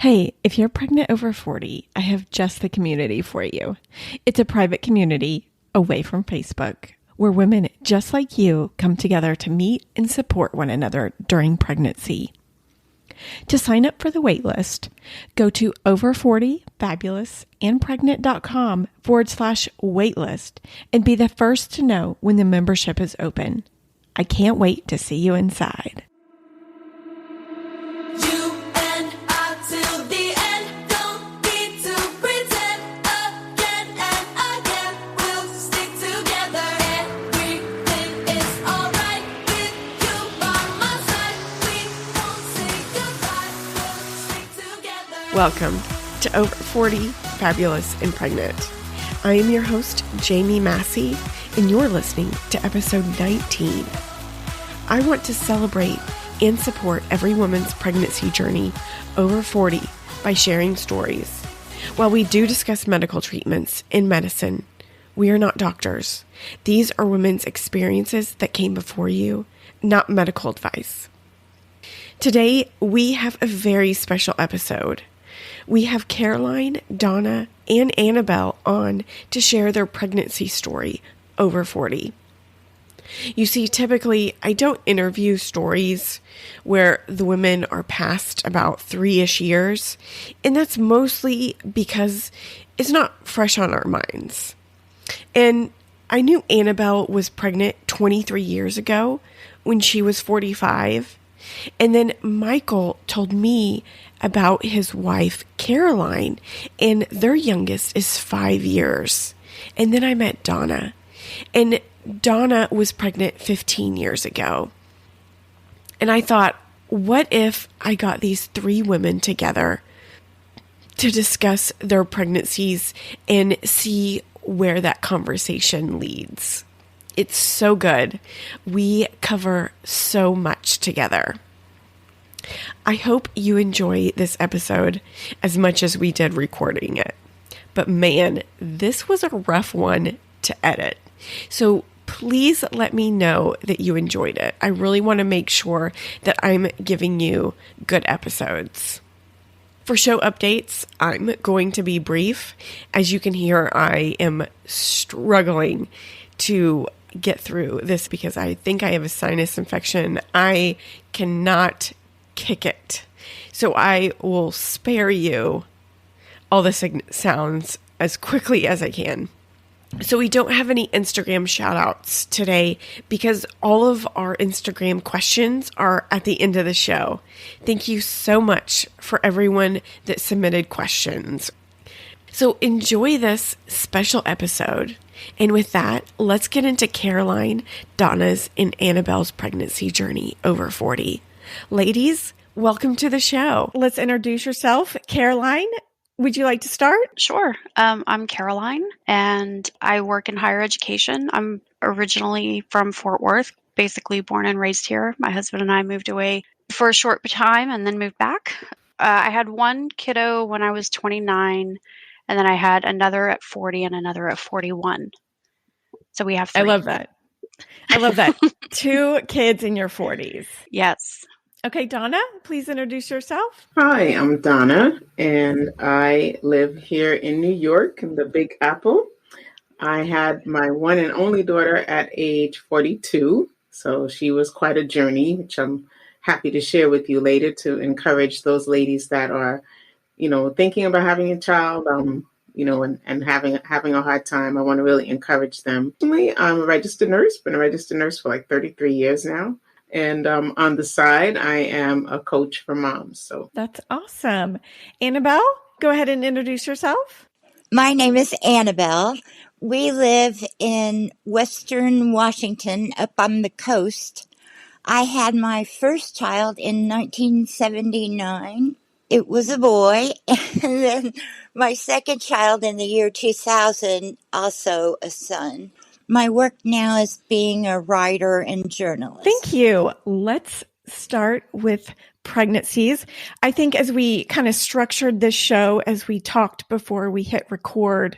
Hey, if you're pregnant over 40, I have just the community for you. It's a private community away from Facebook where women just like you come together to meet and support one another during pregnancy. To sign up for the waitlist, go to over40fabulousandpregnant.com/waitlist and be the first to know when the membership is open. I can't wait to see you inside. Welcome to Over 40, Fabulous and Pregnant. I am your host, Jamie Massey, and you're listening to episode 19. I want to celebrate and support every woman's pregnancy journey over 40 by sharing stories. While we do discuss medical treatments in medicine, we are not doctors. These are women's experiences that came before you, not medical advice. Today, we have a very special episode. We have Caroline, Donna, and Annabelle on to share their pregnancy story over 40. You see, typically, I don't interview stories where the women are past about 3-ish years, and that's mostly because it's not fresh on our minds. And I knew Annabelle was pregnant 23 years ago when she was 45, and then Michael told me about his wife, Caroline, and their youngest is 5 years. And then I met Donna, and Donna was pregnant 15 years ago. And I thought, what if I got these 3 women together to discuss their pregnancies and see where that conversation leads? It's so good. We cover so much together. I hope you enjoy this episode as much as we did recording it. But man, this was a rough one to edit. So please let me know that you enjoyed it. I really want to make sure that I'm giving you good episodes. For show updates, I'm going to be brief. As you can hear, I am struggling to get through this because I think I have a sinus infection. I cannot kick it. So I will spare you all the sounds as quickly as I can. So we don't have any Instagram shout outs today because all of our Instagram questions are at the end of the show. Thank you so much for everyone that submitted questions. So enjoy this special episode. And with that, let's get into Caroline, Donna's, and Annabelle's pregnancy journey over 40. Ladies, welcome to the show. Let's introduce yourself. Caroline, would you like to start? Sure. I'm Caroline, and I work in higher education. I'm originally from Fort Worth, basically born and raised here. My husband and I moved away for a short time and then moved back. I had one kiddo when I was 29, and then I had another at 40 and another at 41. So we have 3. I love that. I love that. 2 kids in your 40s. Yes. Okay, Donna, please introduce yourself. Hi, I'm Donna, and I live here in New York, in the Big Apple. I had my one and only daughter at age 42, so she was quite a journey, which I'm happy to share with you later to encourage those ladies that are, thinking about having a child, and having a hard time. I want to really encourage them. I'm a registered nurse, been a registered nurse for like 33 years now. And on the side, I am a coach for moms. So that's awesome. Annabelle, go ahead and introduce yourself. My name is Annabelle. We live in Western Washington up on the coast. I had my first child in 1979. It was a boy. And then my second child in the year 2000, also a son. My work now is being a writer and journalist. Thank you. Let's start with pregnancies. I think as we kind of structured this show, as we talked before we hit record,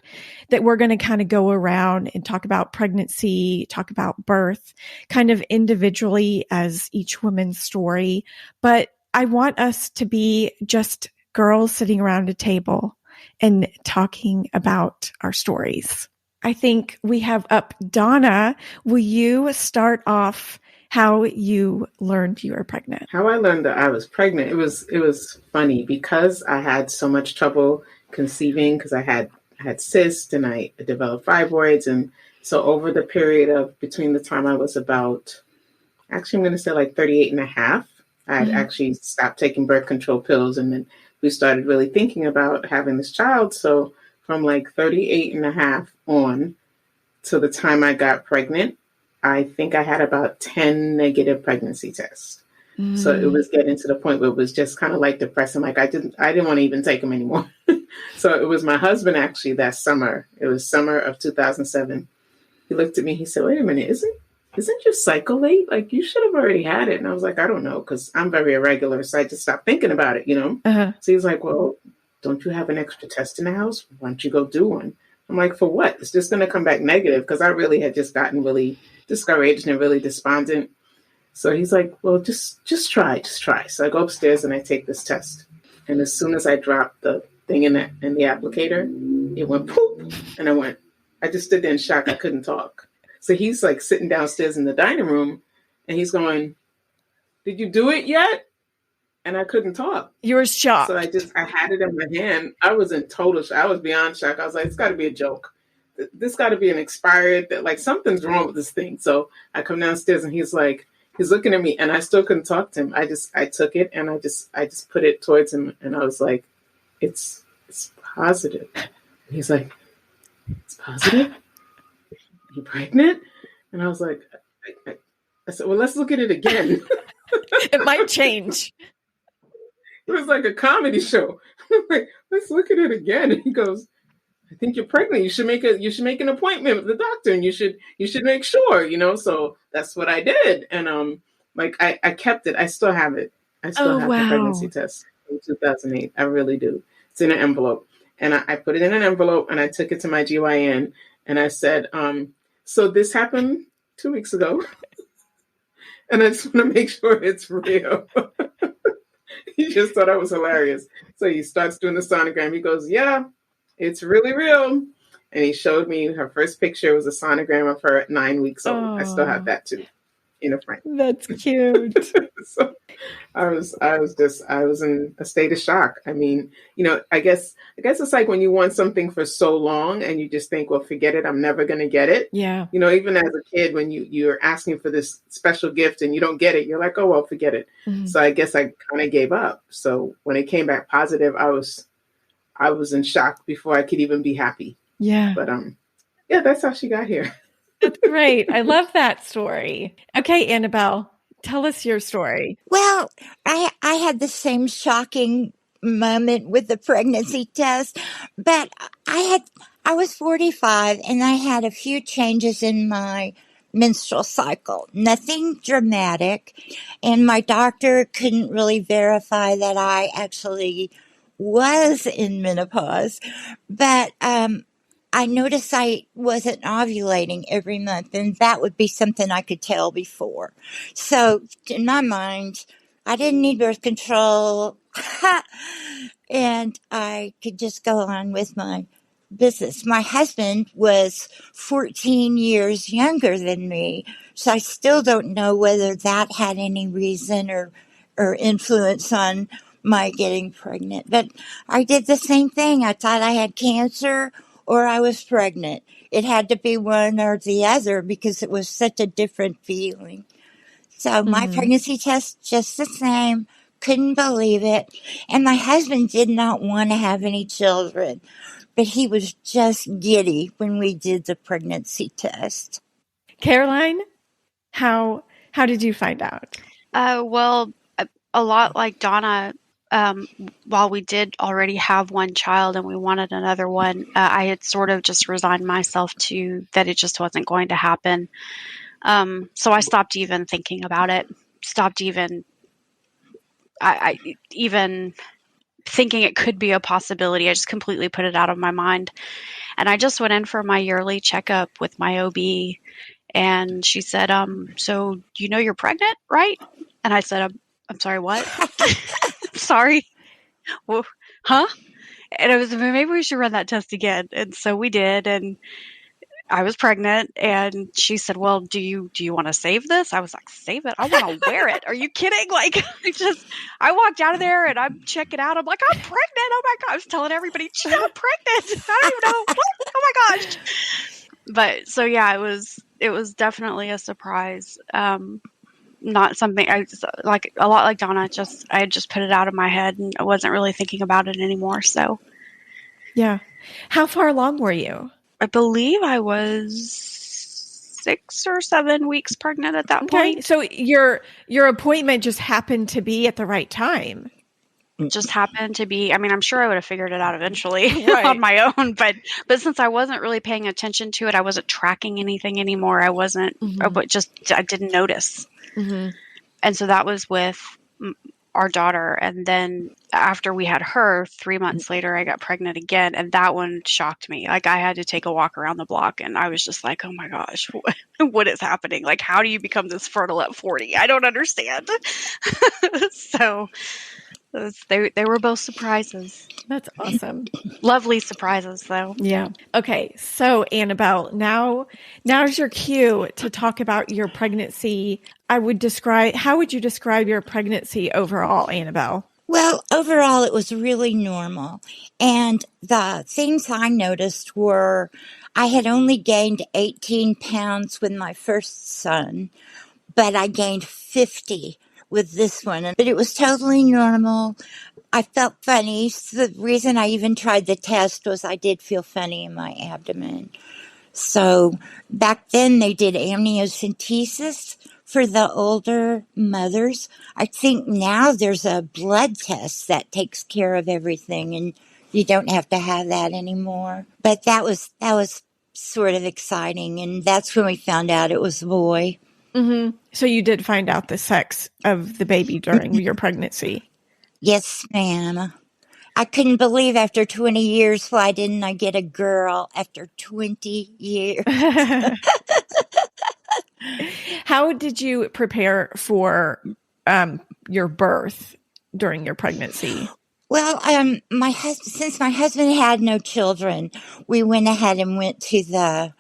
that we're going to kind of go around and talk about pregnancy, talk about birth, kind of individually as each woman's story. But I want us to be just girls sitting around a table and talking about our stories. I think we have up Donna. Will you start off how you learned you were pregnant? How I learned that I was pregnant, it was funny because I had so much trouble conceiving because I had cysts and I developed fibroids. And so over the period of between the time I was about, actually I'm going to say like 38 and a half, I had actually stopped taking birth control pills. And then we started really thinking about having this child. So from like 38 and a half on to the time I got pregnant, I think I had about 10 negative pregnancy tests. So it was getting to the point where it was just kind of like depressing. Like I didn't want to even take them anymore. So it was my husband actually that summer. It was summer of 2007. He looked at me. He said, "Wait a minute, isn't your cycle late? Like you should have already had it." And I was like, "I don't know, because I'm very irregular, so I just stopped thinking about it, you know." So he's like, "Well, don't you have an extra test in the house? Why don't you go do one?" I'm like, "For what? It's just going to come back negative," because I really had just gotten really discouraged and really despondent. So he's like, "Well, just try. So I go upstairs and I take this test. And as soon as I dropped the thing in the applicator, it went poop. And I just stood there in shock. I couldn't talk. So he's like sitting downstairs in the dining room and he's going, "Did you do it yet?" And I couldn't talk. You were shocked. So I had it in my hand. I was in total shock. I was beyond shock. I was like, it's got to be a joke. This got to be an expired, like something's wrong with this thing. So I come downstairs and he's looking at me and I still couldn't talk to him. I took it and I just put it towards him and I was like, it's positive. And he's like, "It's positive? You pregnant?" And I was like, I said, "Well, let's look at it again." It might change. It was like a comedy show. I'm like, "Let's look at it again." And he goes, "I think you're pregnant. You should make an appointment with the doctor and you should make sure, you know." So that's what I did. And like I kept it. I still have it. I still have the pregnancy test from 2008. I really do. It's in an envelope. And I put it in an envelope and I took it to my GYN and I said, "So this happened 2 weeks ago. And I just want to make sure it's real." He just thought I was hilarious. So he starts doing the sonogram. He goes, "Yeah, it's really real." And he showed me her first picture was a sonogram of her at 9 weeks old. I still have that too in a frame. That's cute. So I was in a state of shock. I mean, you know, I guess it's like when you want something for so long and you just think, well, forget it. I'm never going to get it. Yeah. You know, even as a kid, when you're asking for this special gift and you don't get it, you're like, oh, well, forget it. So I guess I kind of gave up. So when it came back positive, I was in shock before I could even be happy. Yeah. But yeah, that's how she got here. That's great. I love that story. Okay, Annabelle, tell us your story. Well, I had the same shocking moment with the pregnancy test, but I was 45 and I had a few changes in my menstrual cycle. Nothing dramatic, and my doctor couldn't really verify that I actually was in menopause, but I noticed I wasn't ovulating every month, and that would be something I could tell before. So, in my mind, I didn't need birth control, and I could just go on with my business. My husband was 14 years younger than me, so I still don't know whether that had any reason or influence on my getting pregnant. But I did the same thing. I thought I had cancer or I was pregnant. It had to be one or the other because it was such a different feeling. So my pregnancy test, just the same. Couldn't believe it. And my husband did not want to have any children, but he was just giddy when we did the pregnancy test. Caroline, how did you find out? Well, a lot like Donna, while we did already have one child and we wanted another one, I had sort of just resigned myself to that it just wasn't going to happen. So I stopped even thinking about it, I even thinking it could be a possibility. I just completely put it out of my mind. And I just went in for my yearly checkup with my OB. And she said, "So you know you're pregnant, right?" And I said, I'm sorry, what? Sorry. Well, huh? And I was, maybe we should run that test again. And so we did. And I was pregnant, and she said, well, do you want to save this? I was like, save it? I want to wear it. Are you kidding? Like, I walked out of there and I'm checking out. I'm like, I'm pregnant. Oh my God. I was telling everybody, I'm pregnant. I don't even know. What? Oh my gosh. But so, yeah, it was definitely a surprise. Not something I just, like, a lot like Donna, I had just put it out of my head and I wasn't really thinking about it anymore. So Yeah. How far along were you? I believe I was 6 or 7 weeks pregnant at that point. So your appointment just happened to be at the right time. Just happened to be, I mean, I'm sure I would have figured it out eventually Right. on my own, but since I wasn't really paying attention to it, I wasn't tracking anything anymore. I wasn't, I didn't notice. Mm-hmm. And so that was with our daughter. And then after we had her, 3 months later, I got pregnant again. And that one shocked me. Like, I had to take a walk around the block and I was just like, oh my gosh, what is happening? Like, how do you become this fertile at 40? I don't understand. So they were both surprises. That's awesome. Lovely surprises, though. Yeah. Okay. So Annabelle, now's your cue to talk about your pregnancy. How would you describe your pregnancy overall, Annabelle? Well, overall, it was really normal. And the things I noticed were I had only gained 18 pounds with my first son, but I gained 50 with this one. But it was totally normal. I felt funny. So the reason I even tried the test was I did feel funny in my abdomen. So back then they did amniocentesis for the older mothers. I think now there's a blood test that takes care of everything and you don't have to have that anymore. But that was sort of exciting, and that's when we found out it was a boy. Mm-hmm. So you did find out the sex of the baby during your pregnancy? Yes, ma'am. I couldn't believe after 20 years, why didn't I get a girl after 20 years? How did you prepare for your birth during your pregnancy? Well, since my husband had no children, we went ahead and went to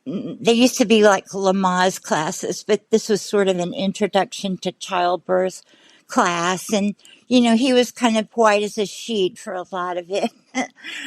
they used to be like Lamaze classes, but this was sort of an introduction to childbirth class. And, he was kind of white as a sheet for a lot of it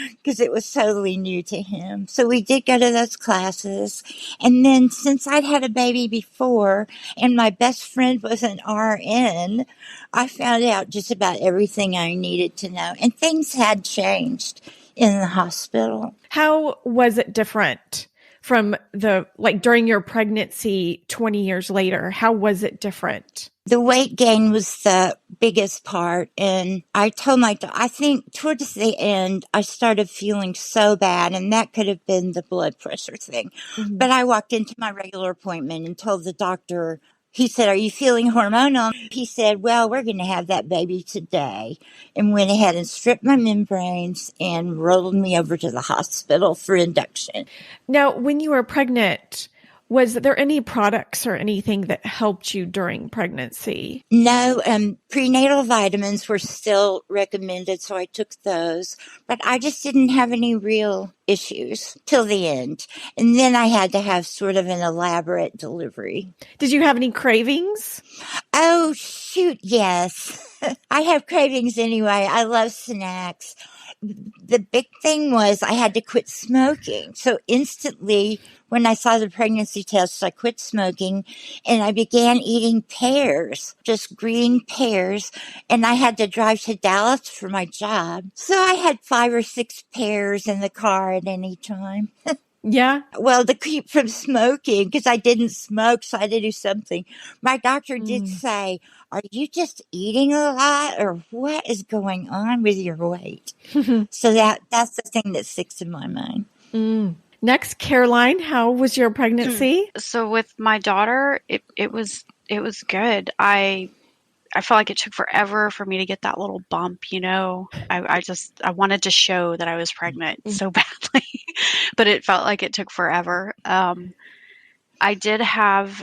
because it was totally new to him. So we did go to those classes. And then since I'd had a baby before and my best friend was an RN, I found out just about everything I needed to know. And things had changed in the hospital. How was it different from during your pregnancy 20 years later? How was it different? The weight gain was the biggest part. And I told I think towards the end, I started feeling so bad, and that could have been the blood pressure thing. Mm-hmm. But I walked into my regular appointment and told the doctor, he said, are you feeling hormonal? He said, well, we're going to have that baby today. And went ahead and stripped my membranes and rolled me over to the hospital for induction. Now, when you were pregnant, was there any products or anything that helped you during pregnancy? No, prenatal vitamins were still recommended, so I took those. But I just didn't have any real issues till the end. And then I had to have sort of an elaborate delivery. Did you have any cravings? Oh, shoot, yes. I have cravings anyway. I love snacks. The big thing was I had to quit smoking. So instantly, when I saw the pregnancy tests, I quit smoking and I began eating pears, just green pears. And I had to drive to Dallas for my job. So I had 5 or 6 pears in the car at any time. Yeah. Well, to keep from smoking, because I didn't smoke, so I had to do something. My doctor did say, are you just eating a lot, or what is going on with your weight? So that's the thing that sticks in my mind. Next, Caroline, how was your pregnancy? So with my daughter, it was good. I felt like it took forever for me to get that little bump, I wanted to show that I was pregnant so badly, but it felt like it took forever. I did have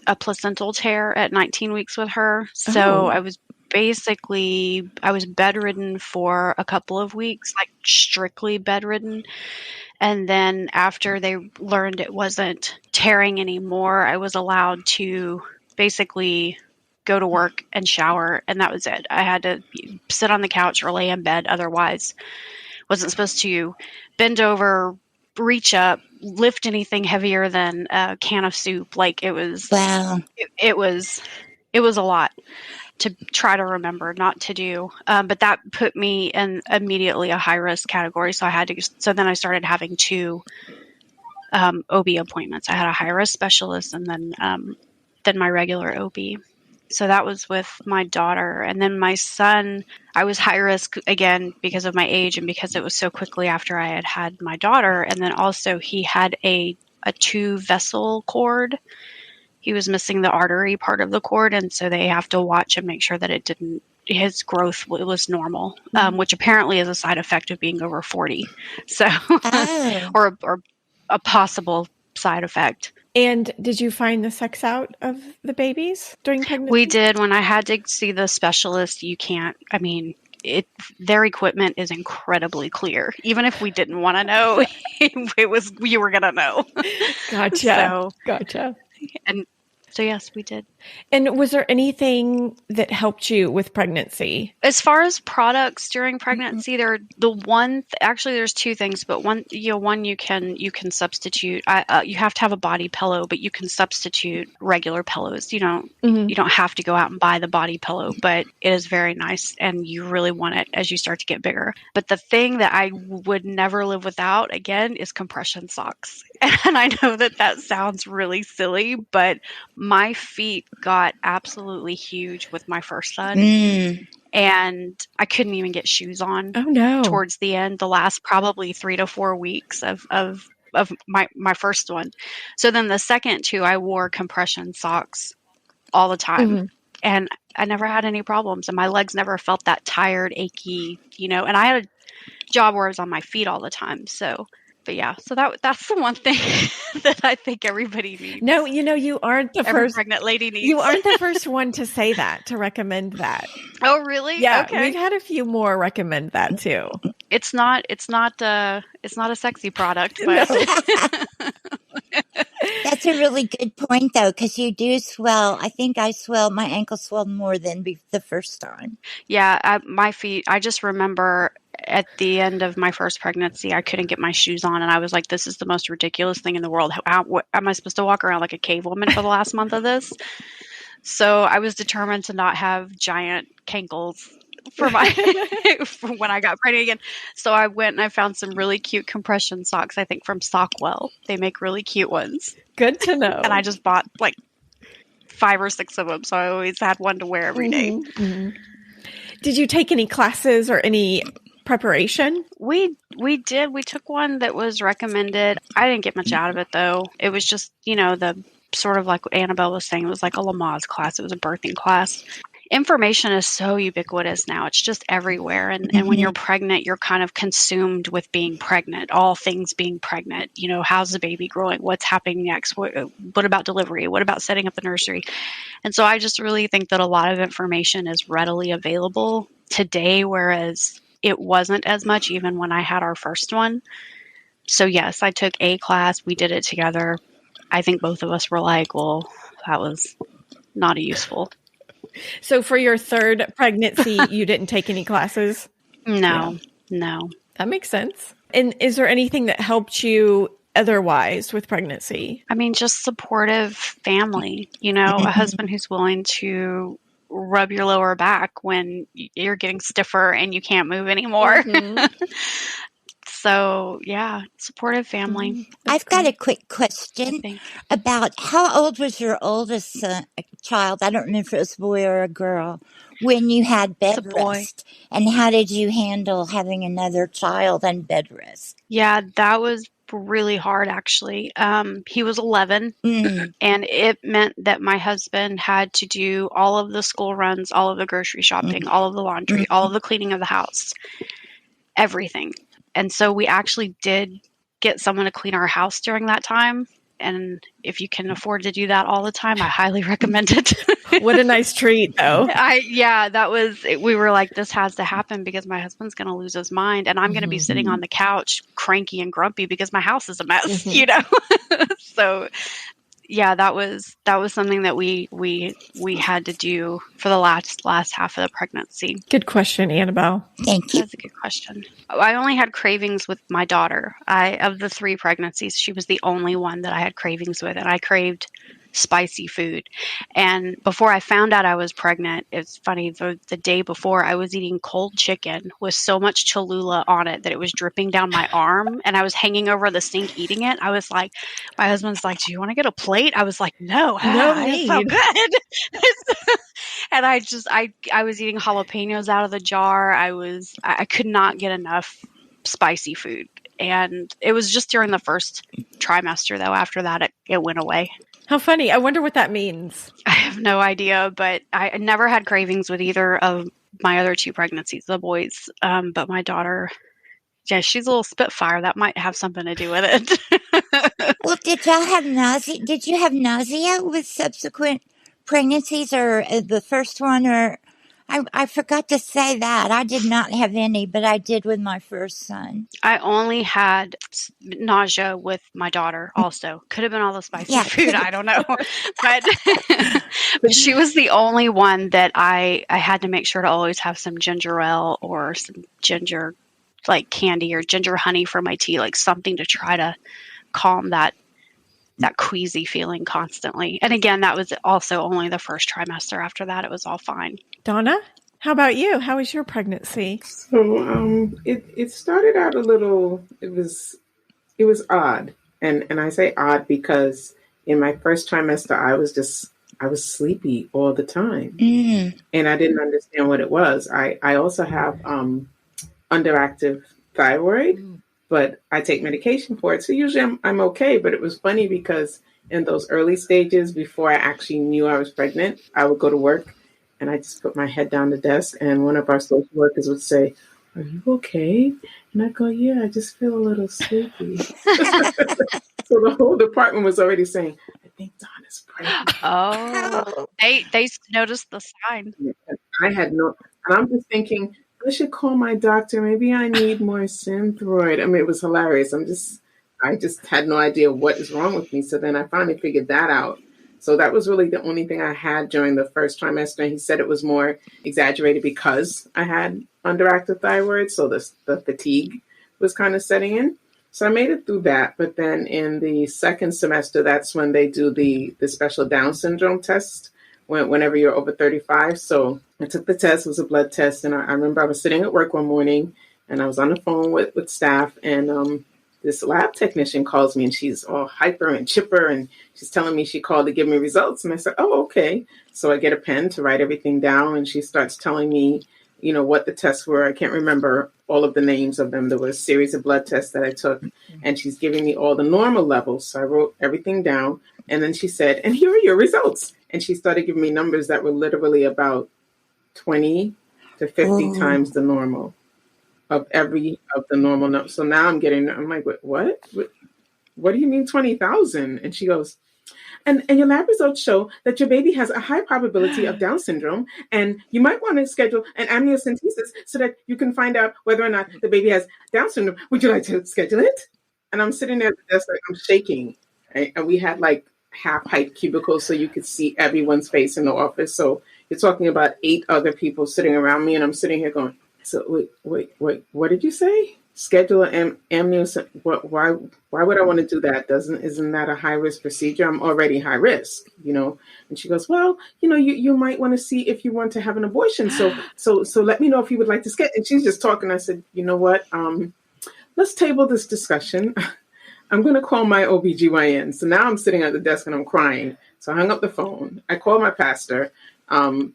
a placental tear at 19 weeks with her. So I was basically, I was bedridden for a couple of weeks, like strictly bedridden. And then after they learned it wasn't tearing anymore, I was allowed to basically go to work and shower, and that was it. I had to sit on the couch or lay in bed. Otherwise, wasn't supposed to bend over, reach up, lift anything heavier than a can of soup. Like it was, Wow. it was a lot to try to remember not to do. But that put me in immediately a high risk category. So then I started having two OB appointments. I had a high risk specialist and then my regular OB. So that was with my daughter. And then my son, I was high risk again because of my age and because it was so quickly after I had my daughter. And then also he had a 2-vessel cord. He was missing the artery part of the cord. And so they have to watch and make sure that his growth was normal, which apparently is a side effect of being over 40. So, or a possible side effect. And did you find the sex out of the babies during pregnancy? We did. When I had to see the specialist, their equipment is incredibly clear. Even if we didn't want to know, you were going to know. Gotcha. Gotcha. And so, yes, we did. And was there anything that helped you with pregnancy? As far as products during pregnancy, actually there's two things, but one you can substitute. You have to have a body pillow, but you can substitute regular pillows. You don't have to go out and buy the body pillow, but it is very nice and you really want it as you start to get bigger. But the thing that I would never live without again is compression socks. And I know that sounds really silly, but my feet got absolutely huge with my first son. And I couldn't even get shoes on. Oh no. Towards the end, the last probably 3 to 4 weeks of my first one. So then the second two, I wore compression socks all the time. And I never had any problems. And my legs never felt that tired, achy, and I had a job where I was on my feet all the time. So but yeah, so that's the one thing that I think everybody needs. No, you aren't the Every first pregnant lady needs. You aren't the first one to say that, to recommend that. Oh, really? Yeah, okay. We've had a few more recommend that too. It's not a sexy product, but That's a really good point, though, because you do swell. I think my ankle swelled more than the first time. Yeah, my feet, I just remember at the end of my first pregnancy, I couldn't get my shoes on, and I was like, this is the most ridiculous thing in the world. Am I supposed to walk around like a cave woman for the last month of this? So I was determined to not have giant cankles for when I got pregnant again. So I went and I found some really cute compression socks, I think from Sockwell. They make really cute ones. Good to know. And I just bought like 5 or 6 of them. So I always had one to wear every day. Mm-hmm. Did you take any classes or any preparation? We did. We took one that was recommended. I didn't get much out of it though. It was just, the sort of like what Annabelle was saying, it was like a Lamaze class. It was a birthing class. Information is so ubiquitous now. It's just everywhere. And when you're pregnant, you're kind of consumed with being pregnant, all things being pregnant. How's the baby growing? What's happening next? What about delivery? What about setting up the nursery? And so I just really think that a lot of information is readily available today, whereas it wasn't as much even when I had our first one. So yes, I took a class. We did it together. I think both of us were like, well, that was not useful. So for your third pregnancy, you didn't take any classes? No. That makes sense. And is there anything that helped you otherwise with pregnancy? Just supportive family, a husband who's willing to rub your lower back when you're getting stiffer and you can't move anymore. So yeah, supportive family. I've got a quick question about how old was your oldest child? I don't remember if it was a boy or a girl when you had bed rest, and how did you handle having another child on bed rest? Yeah, that was really hard actually. He was 11 and it meant that my husband had to do all of the school runs, all of the grocery shopping, all of the laundry, all of the cleaning of the house, everything. And so we actually did get someone to clean our house during that time. And if you can afford to do that all the time, I highly recommend it. What a nice treat, though. We were like, this has to happen because my husband's going to lose his mind and I'm going to be sitting on the couch cranky and grumpy because my house is a mess, So yeah, that was something that we had to do for the last half of the pregnancy. Good question, Annabelle. Thank you. That's a good question. I only had cravings with my daughter. Of the 3 pregnancies, she was the only one that I had cravings with, and I craved spicy food. And before I found out I was pregnant, it's funny, the day before I was eating cold chicken with so much Cholula on it that it was dripping down my arm, and I was hanging over the sink eating it. I was like, my husband's like, do you want to get a plate? I was like, no, it's so good. And I was eating jalapenos out of the jar. I could not get enough spicy food. And it was just during the first trimester, though. After that, it went away. How funny. I wonder what that means. I have no idea, but I never had cravings with either of my other 2 pregnancies, the boys. But my daughter, yeah, she's a little spitfire. That might have something to do with it. Well, did y'all have nausea? Did you have nausea with subsequent pregnancies or the first one? Or I forgot to say that. I did not have any, but I did with my first son. I only had nausea with my daughter also. Could have been all the spicy food. I don't know. But she was the only one that I had to make sure to always have some ginger ale or some ginger like candy or ginger honey for my tea, like something to try to calm that queasy feeling constantly. And again, that was also only the first trimester. After that, it was all fine. Donna, how about you? How was your pregnancy? So it started out a little, it was odd. And I say odd because in my first trimester, I was sleepy all the time. And I didn't understand what it was. I also have underactive thyroid, but I take medication for it. So usually I'm okay. But it was funny because in those early stages, before I actually knew I was pregnant, I would go to work and I just put my head down the desk and one of our social workers would say, "Are you okay?" And I go, "Yeah, I just feel a little sleepy." So the whole department was already saying, "I think Donna's pregnant." Oh, they noticed the sign. I had no, and I'm just thinking, I should call my doctor. Maybe I need more Synthroid. I mean, it was hilarious. I just had no idea what is wrong with me. So then I finally figured that out. So that was really the only thing I had during the first trimester. And he said it was more exaggerated because I had underactive thyroid. So the fatigue was kind of setting in. So I made it through that. But then in the second semester, that's when they do the special Down syndrome test. Whenever you're over 35. So I took the test. It was a blood test. And I remember I was sitting at work one morning and I was on the phone with staff. And this lab technician calls me and she's all hyper and chipper. And she's telling me she called to give me results. And I said, "Oh, okay." So I get a pen to write everything down. And she starts telling me, what the tests were. I can't remember all of the names of them. There was a series of blood tests that I took. And she's giving me all the normal levels. So I wrote everything down. And then she said, "And here are your results." And she started giving me numbers that were literally about 20 to 50 times the normal of the normal number. So now I'm like, what? What do you mean 20,000? And she goes, and your lab results show that your baby has a high probability of Down syndrome. And you might want to schedule an amniocentesis so that you can find out whether or not the baby has Down syndrome. Would you like to schedule it? And I'm sitting there at the desk, like I'm shaking. Right? And we had like half-height cubicles so you could see everyone's face in the office. So you're talking about 8 other people sitting around me, and I'm sitting here going, "So wait, what did you say? Schedule an amniocentesis? Why would I want to do that? Isn't that a high-risk procedure? I'm already high risk, And she goes, "Well, you might want to see if you want to have an abortion. So let me know if you would like to schedule." And she's just talking. I said, "You know what? Let's table this discussion. I'm going to call my OBGYN. So now I'm sitting at the desk and I'm crying. So I hung up the phone. I called my pastor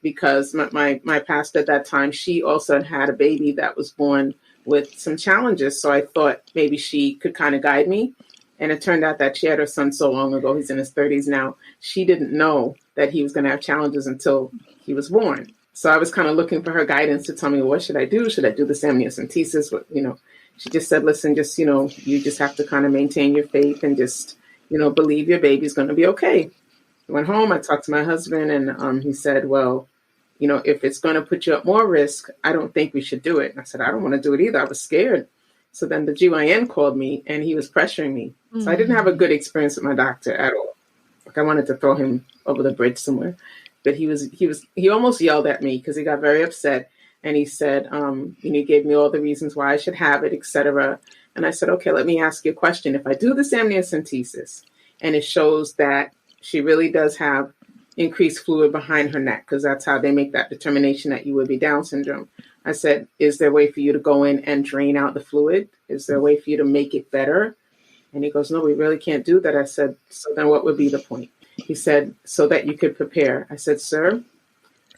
because my pastor at that time, she also had a baby that was born with some challenges. So I thought maybe she could kind of guide me. And it turned out that she had her son so long ago. He's in his 30s now. She didn't know that he was going to have challenges until he was born. So I was kind of looking for her guidance to tell me, what should I do? Should I do this amniocentesis? She just said, "Listen, you just have to kind of maintain your faith and just, believe your baby's going to be okay. I went home, I talked to my husband, and he said, well, if it's going to put you at more risk, I don't think we should do it. And I said, I don't want to do it either. I was scared. So then the GYN called me and he was pressuring me. So I didn't have a good experience with my doctor at all. Like I wanted to throw him over the bridge somewhere. But he almost yelled at me because he got very upset. And he said, he gave me all the reasons why I should have it, etc. And I said, okay, let me ask you a question. If I do this amniocentesis and it shows that she really does have increased fluid behind her neck, because that's how they make that determination that you would be Down syndrome. I said, is there a way for you to go in and drain out the fluid? Is there a way for you to make it better? And he goes, no, we really can't do that. I said, so then what would be the point? He said, so that you could prepare. I said, sir,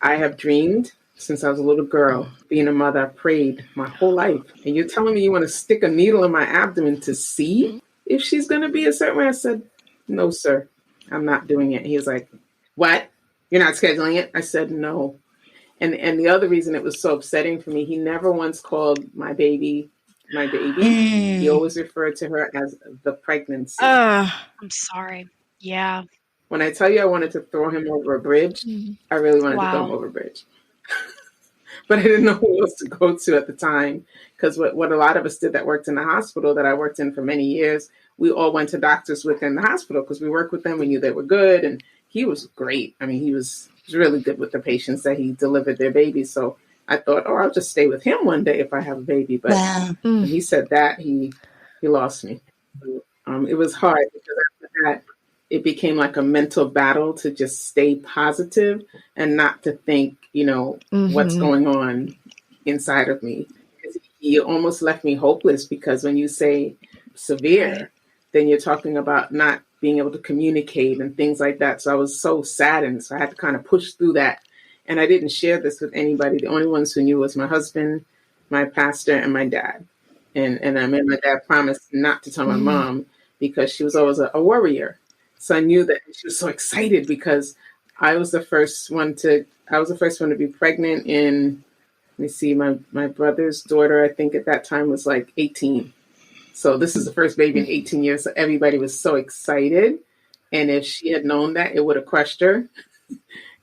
I have dreamed since I was a little girl, being a mother. I prayed my whole life. And you're telling me you want to stick a needle in my abdomen to see if she's going to be a certain way? I said, no, sir, I'm not doing it. He was like, what? You're not scheduling it? I said, no. And the other reason it was so upsetting for me, he never once called my baby. He always referred to her as the pregnancy. I'm sorry. Yeah. When I tell you I wanted to throw him over a bridge, I really wanted to throw him over a bridge. But I didn't know who else to go to at the time. Because what a lot of us did that worked in the hospital that I worked in for many years, we all went to doctors within the hospital because we worked with them. We knew they were good. And he was great. I mean, he was really good with the patients that he delivered their babies. So I thought, I'll just stay with him one day if I have a baby. But when he said that, he lost me. It was hard because after that, it became like a mental battle to just stay positive and not to think, what's going on inside of me. He almost left me hopeless because when you say severe, then you're talking about not being able to communicate and things like that. So I was so saddened. So I had to kind of push through that. And I didn't share this with anybody. The only ones who knew was my husband, my pastor, and my dad. And I made my dad promise not to tell my mom because she was always a worrier. So I knew that she was so excited because I was the first one to be pregnant in, let me see, my brother's daughter, I think at that time was like 18. So this is the first baby in 18 years. So everybody was so excited. And if she had known that, it would have crushed her.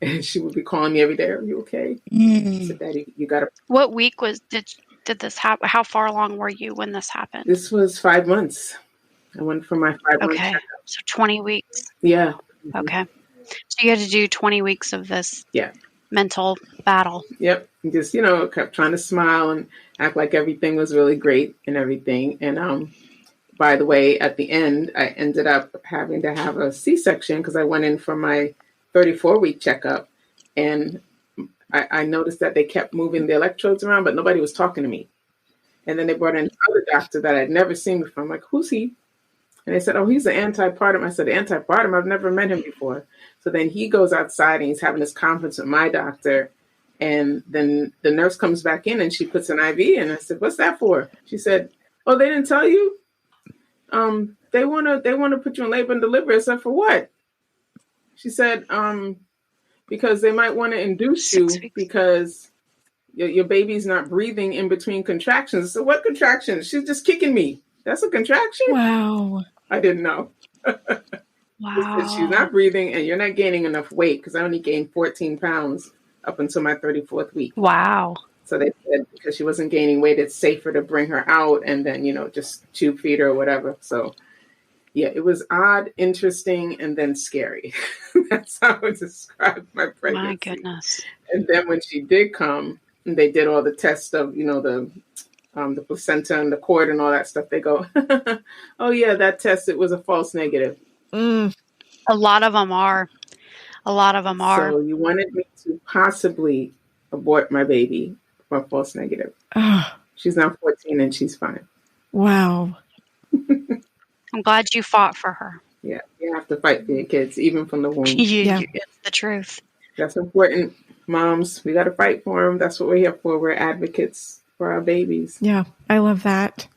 And she would be calling me every day, are you okay? I said, Daddy, you got to. What week did this happen? How far along were you when this happened? This was 5 months. I went for my 5-month checkup. So 20 weeks. Yeah. Okay. So you had to do 20 weeks of this mental battle. Yep. And just, kept trying to smile and act like everything was really great and everything. And by the way, at the end, I ended up having to have a C-section because I went in for my 34-week checkup. And I noticed that they kept moving the electrodes around, but nobody was talking to me. And then they brought in another doctor that I'd never seen before. I'm like, who's he? And they said, oh, he's an antepartum. I said, antepartum? I've never met him before. So then he goes outside and he's having this conference with my doctor. And then the nurse comes back in and she puts an IV in. I said, what's that for? She said, oh, they didn't tell you? They want to put you in labor and delivery. I said, for what? She said, because they might want to induce you because your baby's not breathing in between contractions. So what contractions? She's just kicking me. That's a contraction? Wow. I didn't know. Wow. She's not breathing and you're not gaining enough weight because I only gained 14 pounds up until my 34th week. Wow. So they said because she wasn't gaining weight, it's safer to bring her out and then, just tube feed her or whatever. So yeah, it was odd, interesting, and then scary. That's how I would describe my pregnancy. My goodness. And then when she did come, and they did all the tests of, the placenta and the cord and all that stuff. They go, oh yeah, that test, it was a false negative. A lot of them are. So you wanted me to possibly abort my baby for a false negative. Oh. She's now 14 and she's fine. Wow. I'm glad you fought for her. Yeah, you have to fight for your kids, even from the womb. It's the truth. That's important. Moms, we got to fight for them. That's what we're here for. We're advocates for our babies. Yeah, I love that.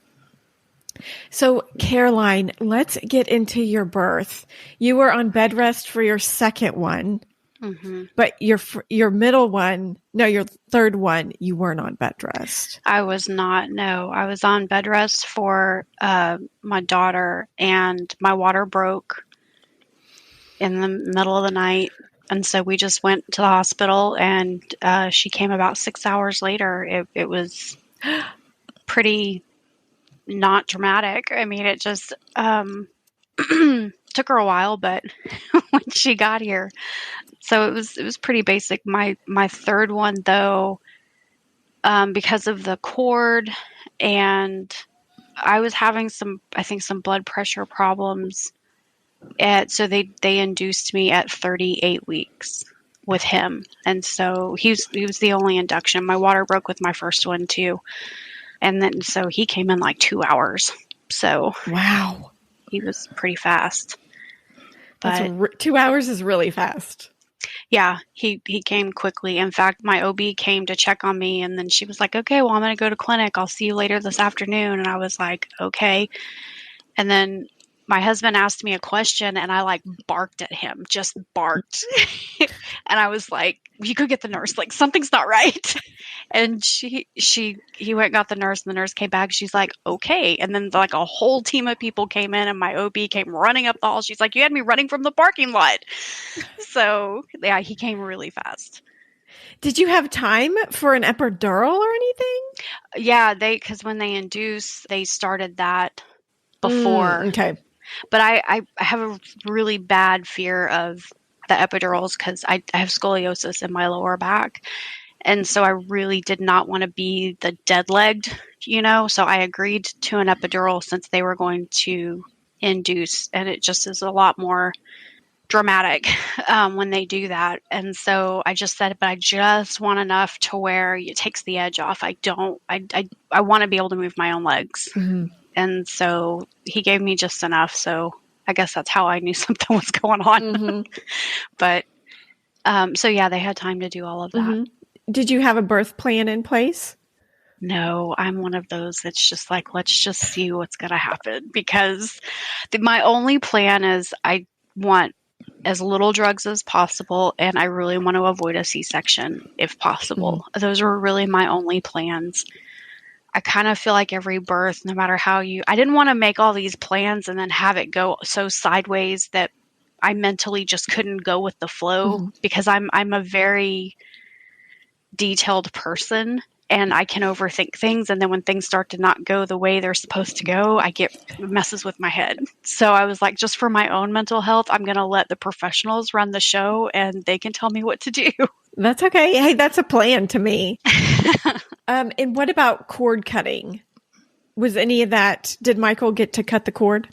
So, Caroline, let's get into your birth. You were on bed rest for your second one. Mm-hmm. But your middle one, no, your third one, you weren't on bed rest. I was not. No, I was on bed rest for my daughter, and my water broke in the middle of the night. And so we just went to the hospital, and she came about 6 hours later. It was pretty not dramatic. I mean, it just took her a while, but when she got here, so it was pretty basic. My third one, though, because of the cord, and I was having some blood pressure problems. So they induced me at 38 weeks with him, and so he was the only induction. My water broke with my first one too, and then so he came in like 2 hours. So wow, he was pretty fast. But 2 hours is really fast. Yeah, he came quickly. In fact, my OB came to check on me, and then she was like, "Okay, well, I'm going to go to clinic. I'll see you later this afternoon." And I was like, "Okay." And then my husband asked me a question, and I like barked at him, just barked. And I was like, "You could get the nurse. Like, something's not right." And he went and got the nurse, and the nurse came back. She's like, "Okay." And then like a whole team of people came in, and my OB came running up the hall. She's like, "You had me running from the parking lot." So yeah, he came really fast. Did you have time for an epidural or anything? Yeah, because when they induce, they started that before. Okay. But I have a really bad fear of the epidurals because I have scoliosis in my lower back. And so I really did not want to be the dead-legged, so I agreed to an epidural since they were going to induce, and it just is a lot more dramatic when they do that. And so I just said, but I just want enough to where it takes the edge off. I want to be able to move my own legs. Mm-hmm. And so he gave me just enough. So I guess that's how I knew something was going on. Mm-hmm. But so yeah, they had time to do all of that. Mm-hmm. Did you have a birth plan in place? No, I'm one of those that's just like, let's just see what's going to happen, because my only plan is I want as little drugs as possible, and I really want to avoid a C-section if possible. Mm-hmm. Those are really my only plans. I kind of feel like every birth, no matter how I didn't want to make all these plans and then have it go so sideways that I mentally just couldn't go with the flow, mm-hmm. because I'm a very detailed person, and I can overthink things. And then when things start to not go the way they're supposed to go, it messes with my head. So I was like, just for my own mental health, I'm going to let the professionals run the show, and they can tell me what to do. That's okay. Hey, that's a plan to me. And what about cord cutting? Was any of that, did Michael get to cut the cord?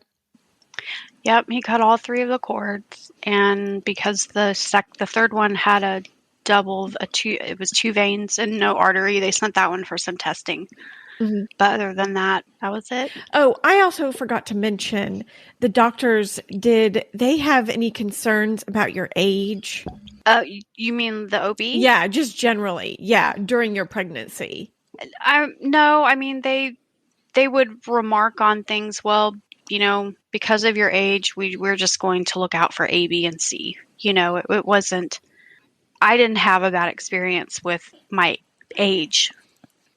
Yep, he cut all 3 of the cords. And because the third one had it was 2 veins and no artery, they sent that one for some testing. Mm-hmm. But other than that, that was it. Oh, I also forgot to mention, the doctors, did they have any concerns about your age? You mean the OB? Yeah, just generally. Yeah, during your pregnancy. No, I mean, they would remark on things. Well, because of your age, we're just going to look out for A, B, and C. It wasn't, I didn't have a bad experience with my age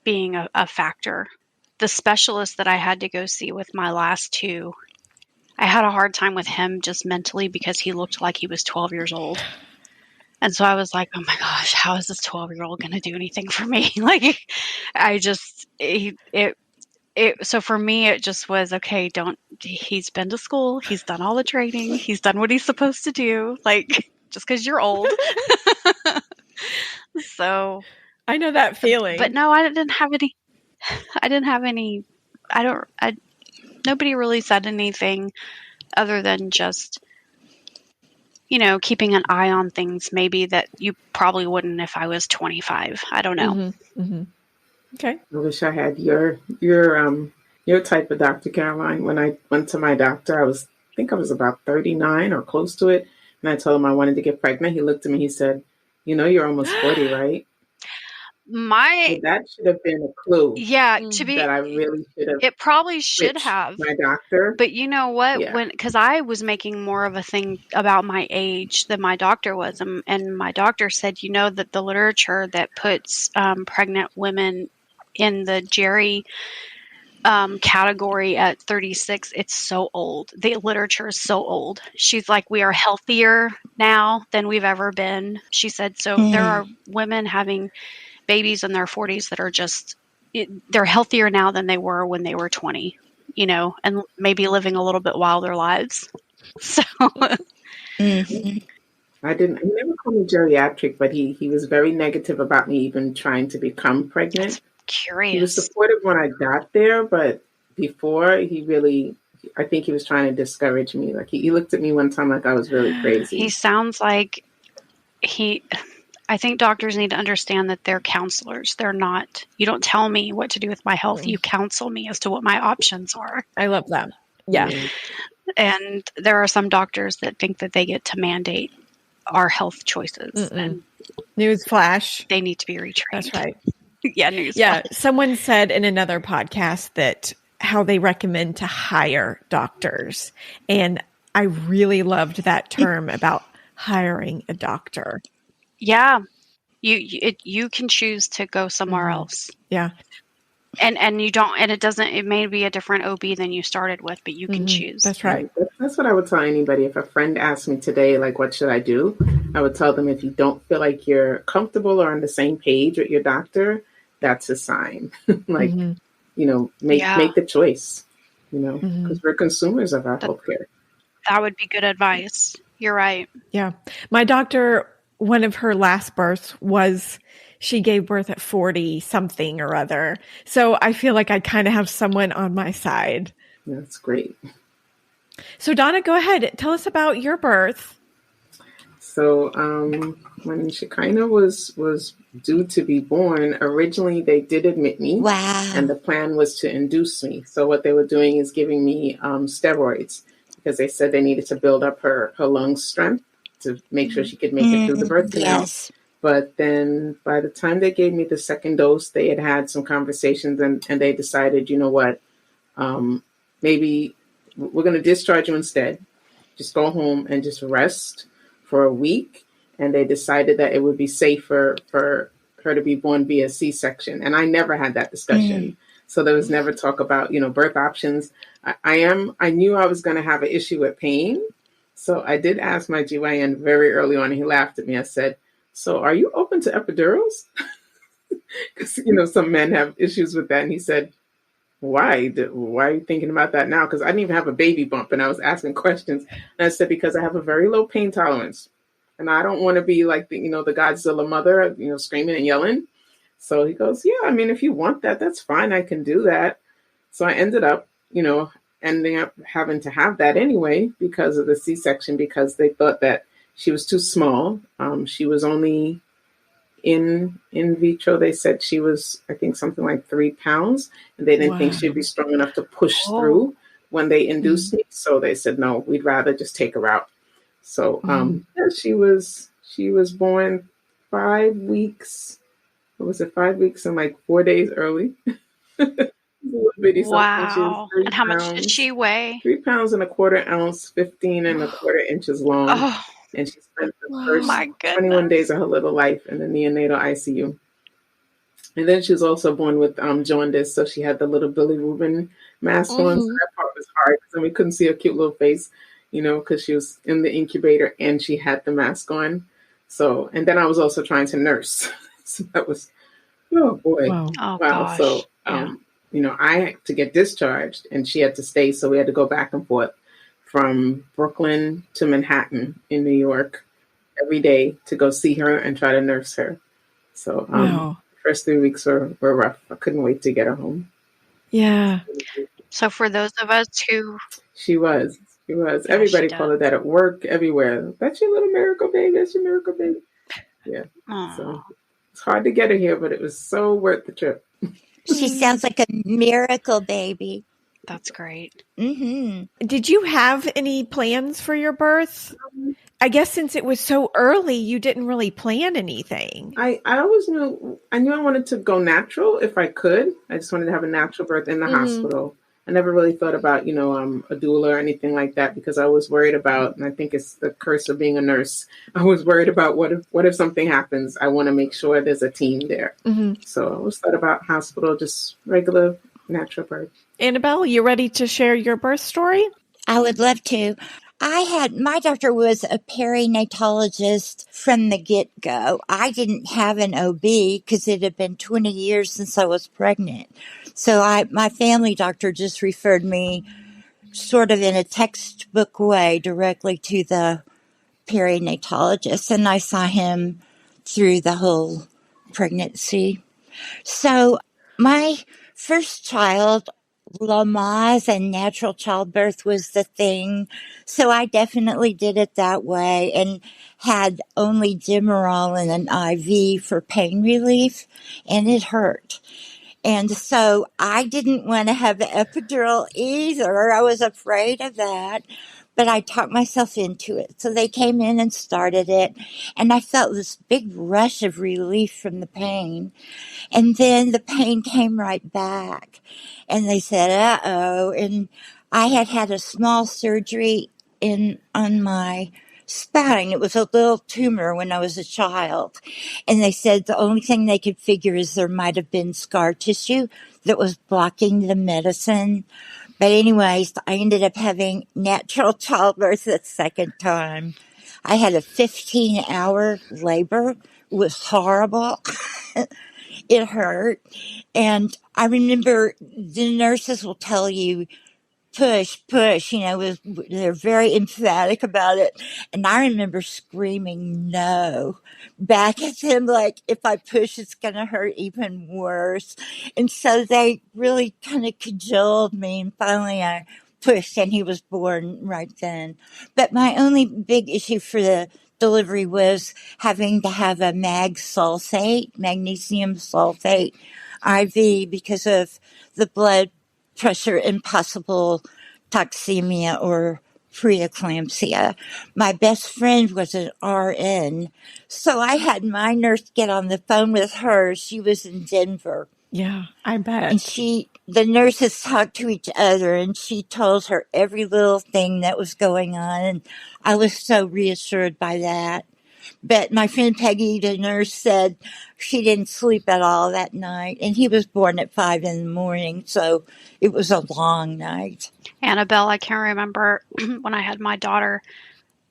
being a factor. The specialist that I had to go see with my last 2, I had a hard time with him just mentally because he looked like he was 12 years old. And so I was like, oh my gosh, how is this 12-year-old going to do anything for me? Like, so for me, it just was, okay, he's been to school. He's done all the training. He's done what he's supposed to do. Like, just because you're old. So I know that feeling. But no, I didn't have any, nobody really said anything other than just, keeping an eye on things maybe that you probably wouldn't if I was 25. I don't know. Mm-hmm. Mm-hmm. Okay. I wish I had your type of doctor, Caroline. When I went to my doctor, I think I was about 39 or close to it. And I told him I wanted to get pregnant. He looked at me, he said, you're almost 40, right? That should have been a clue that I it really should have probably should switched have. my doctor. But you know what? Yeah. Because I was making more of a thing about my age than my doctor was, and my doctor said, that the literature that puts pregnant women in the Jerry category at 36, it's so old. The literature is so old. She's like, we are healthier now than we've ever been. She said, so there are women having babies in their 40s that are just, they're healthier now than they were when they were 20, and maybe living a little bit wilder lives. So Mhm. He never called me geriatric, but he was very negative about me even trying to become pregnant. that's curious. He was supportive when I got there, but before I think he was trying to discourage me. Like he looked at me one time like I was really crazy. He sounds like I think doctors need to understand that they're counselors. They're not, you don't tell me what to do with my health. You counsel me as to what my options are. I love that. Yeah. And there are some doctors that think that they get to mandate our health choices. And Newsflash. they need to be retrained. That's right. Yeah, newsflash. Yeah. Someone said in another podcast that how they recommend to hire doctors. And I really loved that term about hiring a doctor. Yeah. You can choose to go somewhere else. Yeah. And you don't, and it may be a different OB than you started with, but you can choose. That's right. That's what I would tell anybody. If a friend asked me today, like, what should I do? I would tell them, if you don't feel like you're comfortable or on the same page with your doctor, that's a sign. Like, make the choice, because we're consumers of our healthcare. That would be good advice. You're right. Yeah. My doctor, one of her last births she gave birth at 40 something or other. So I feel like I kind of have someone on my side. That's great. So Donna, go ahead. Tell us about your birth. So when Shekinah was due to be born, originally they did admit me. Wow. And the plan was to induce me. So what they were doing is giving me steroids, because they said they needed to build up her lung strength to make sure she could make it through the birth canal. Yes. But then by the time they gave me the second dose, they had some conversations and they decided, you know what, maybe we're going to discharge you instead. Just go home and just rest for a week. And they decided that it would be safer for her to be born via C-section. And I never had that discussion. So there was never talk about, birth options. I knew I was going to have an issue with pain. So I did ask my GYN very early on, and he laughed at me. I said, so are you open to epidurals? Because, some men have issues with that. And he said, why? Why are you thinking about that now? Because I didn't even have a baby bump, and I was asking questions. And I said, because I have a very low pain tolerance. And I don't want to be like the Godzilla mother, screaming and yelling. So he goes, yeah, I mean, if you want that, that's fine. I can do that. So I ended up, ending up having to have that anyway because of the C-section, because they thought that she was too small. She was only in vitro. They said she was, I think, something like 3 pounds, and they didn't think she'd be strong enough to push through when they induced me. So they said, no, we'd rather just take her out. So she was born 5 weeks. What was it? 5 weeks and like 4 days early. Wow. And how much did she weigh? 3 pounds and a quarter ounce, 15 and a quarter inches long. Oh. And she spent the first 21 days of her little life in the neonatal ICU. And then she was also born with jaundice. So she had the little Billy Rubin mask on. So that part was hard. And we couldn't see her cute little face, because she was in the incubator and she had the mask on. So, and then I was also trying to nurse. So that was, oh boy. Wow. Oh, gosh. So, I had to get discharged and she had to stay. So we had to go back and forth from Brooklyn to Manhattan in New York every day to go see her and try to nurse her. So the first 3 weeks were rough. I couldn't wait to get her home. Yeah. So for those of us who... She was. Everybody called her that at work, everywhere. That's your little miracle baby. That's your miracle baby. Yeah. Aww. So it's hard to get her here, but it was so worth the trip. She sounds like a miracle baby. That's great. Mm-hmm. Did you have any plans for your birth? I guess since it was so early, you didn't really plan anything. I always knew I wanted to go natural if I could. I just wanted to have a natural birth in the hospital. I never really thought about, a doula or anything like that because I was worried about, and I think it's the curse of being a nurse. I was worried about what if something happens? I want to make sure there's a team there. So I always thought about hospital, just regular natural birth. Annabelle, you ready to share your birth story? I would love to. My doctor was a perinatologist from the get-go. I didn't have an OB because it had been 20 years since I was pregnant. So my family doctor just referred me sort of in a textbook way directly to the perinatologist, and I saw him through the whole pregnancy. So my first child, Lamaze and natural childbirth was the thing. So I definitely did it that way and had only Demerol and an IV for pain relief, and it hurt. And so I didn't want to have the epidural either. I was afraid of that, but I talked myself into it. So they came in and started it, and I felt this big rush of relief from the pain. And then the pain came right back. And they said, uh-oh. And I had a small surgery on my spine. It was a little tumor when I was a child. And they said the only thing they could figure is there might have been scar tissue that was blocking the medicine. But anyways, I ended up having natural childbirth the second time. I had a 15-hour labor. It was horrible. It hurt. And I remember the nurses will tell you, push, they're very emphatic about it. And I remember screaming no back at them, like, if I push, it's going to hurt even worse. And so they really kind of cajoled me. And finally I pushed, and he was born right then. But my only big issue for the delivery was having to have a magnesium sulfate IV because of the blood pressure and possible toxemia or preeclampsia. My best friend was an RN, so I had my nurse get on the phone with her. She was in Denver. Yeah, I bet. And the nurses talked to each other, and she told her every little thing that was going on, and I was so reassured by that. But my friend Peggy, the nurse, said she didn't sleep at all that night, and he was born at 5 a.m, so it was a long night. Annabelle, I can remember when I had my daughter,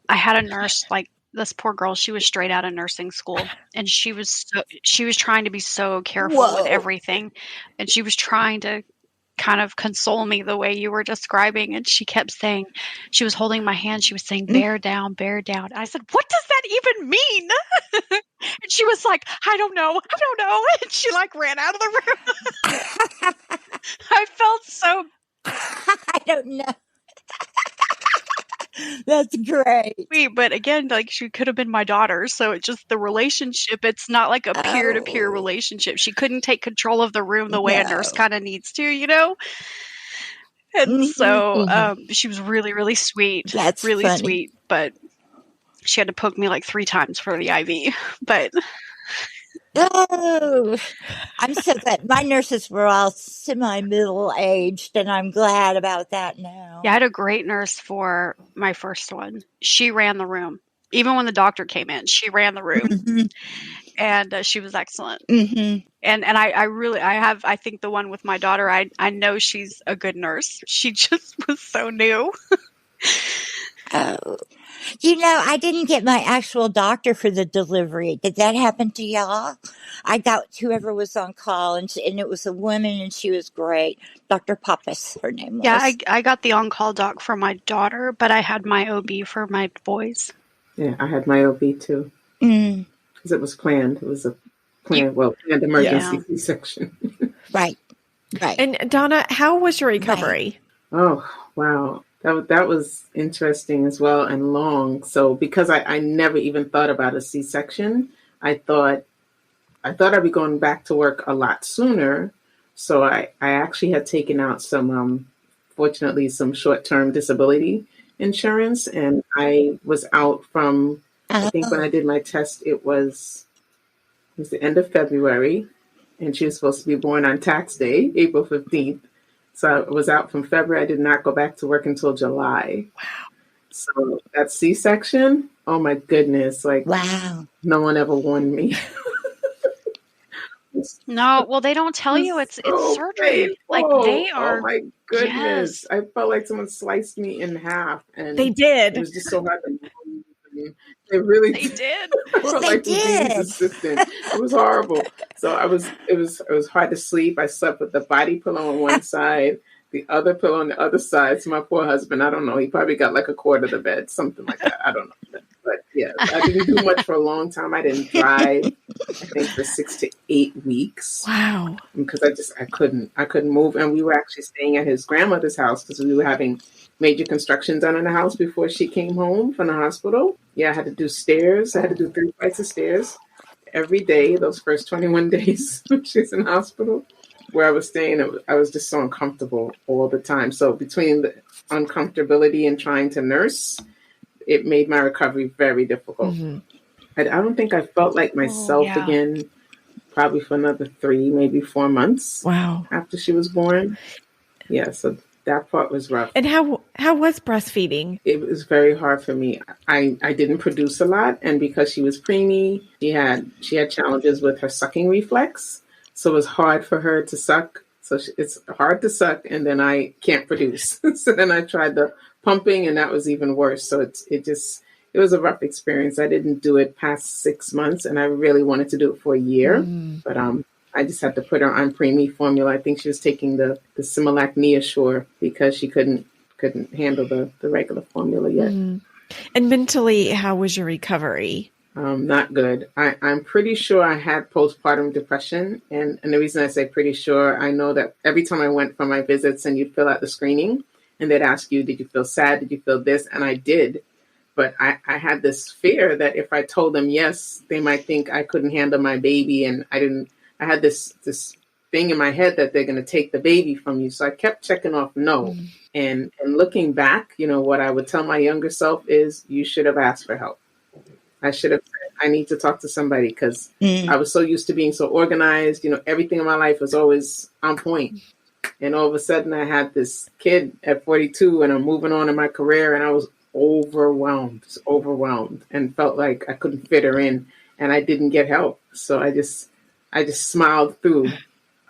I had a nurse, like this poor girl, she was straight out of nursing school, and she was trying to be so careful with everything, and she was trying to kind of console me the way you were describing, and she kept saying, she was holding my hand, she was saying, bear down, bear down. I said, what does that even mean? And she was like, I don't know, and she like ran out of the room. I felt so I don't know. That's great. But again, like, she could have been my daughter, so it just, the relationship, it's not like a peer-to-peer relationship. She couldn't take control of the room the way a nurse kind of needs to, And so she was really, really sweet. That's really funny. Sweet, but she had to poke me like 3 times for the IV. But oh, I'm so glad. My nurses were all semi-middle aged, and I'm glad about that now. yeah, I had a great nurse for my first one. She ran the room. Even when the doctor came in, she ran the room. And she was excellent. And I think the one with my daughter, I know she's a good nurse. She just was so new. Oh. I didn't get my actual doctor for the delivery. Did that happen to y'all? I got whoever was on call, and it was a woman, and she was great. Dr. Pappas, her name was. Yeah, I got the on-call doc for my daughter, but I had my OB for my boys. Yeah, I had my OB too. Because it was planned. It was a planned emergency C-section. Right. And Donna, how was your recovery? Right. Oh, wow. That was interesting as well, and long. So because I never even thought about a C-section, I thought I'd be going back to work a lot sooner. So I actually had taken out some, fortunately, some short-term disability insurance, and I was out from, I think when I Oh, did my test, it was the end of February, and she was supposed to be born on tax day, April 15th. So I was out from February. I did not go back to work until July. So that C-section, oh my goodness, like wow. no one ever warned me. It No, well, they don't tell you was it's so surgery. Like painful. they Oh are, my goodness. yes, I felt like someone sliced me in half, They and it did. was just so hard to move. And they really they did. did. I Well, felt they like Houdini's did. assistant. It was horrible. So it was hard to sleep. I slept with the body pillow on one side, the other pillow on the other side. So my poor husband, I don't know, he probably got like a quarter of the bed, something like that. I don't know. But yes, I didn't do much for a long time. I didn't drive, I think for 6 to 8 weeks, Wow. because I couldn't move. And we were actually staying at his grandmother's house because we were having major construction done in the house before she came home from the hospital. Yeah, I had to do stairs. I had to do 3 flights of stairs every day those first 21 days she was in the hospital. Where I was staying, I was just so uncomfortable all the time. So between the uncomfortability and trying to nurse, it made my recovery very difficult. Hmm. I don't think I felt like Oh, myself yeah. again probably for another 3, maybe 4 months Wow. after she was born. Yeah, so that part was rough. And how was breastfeeding? It was very hard for me. I didn't produce a lot, and because she was preemie, she had challenges with her sucking reflex, so it was hard for her to suck. So it's hard to suck, and then I can't produce. So then I tried the pumping, and that was even worse. So it was a rough experience. I didn't do it past 6 months, and I really wanted to do it for a year, Mm. but I just had to put her on preemie formula. I think she was taking the Similac Neosure because she couldn't handle the regular formula yet. Mm. And mentally, how was your recovery? Not good. I'm pretty sure I had postpartum depression. And the reason I say pretty sure, I know that every time I went for my visits and you'd fill out the screening and they'd ask you, did you feel sad? Did you feel this? And I did. But I had this fear that if I told them yes, they might think I couldn't handle my baby. And I had this thing in my head that they're going to take the baby from you. So I kept checking off no. Mm. And looking back, what I would tell my younger self is you should have asked for help. I should have said, I need to talk to somebody, because I was so used to being so organized. Everything in my life was always on point. And all of a sudden I had this kid at 42 and I'm moving on in my career, and I was overwhelmed and felt like I couldn't fit her in, and I didn't get help. So I just smiled through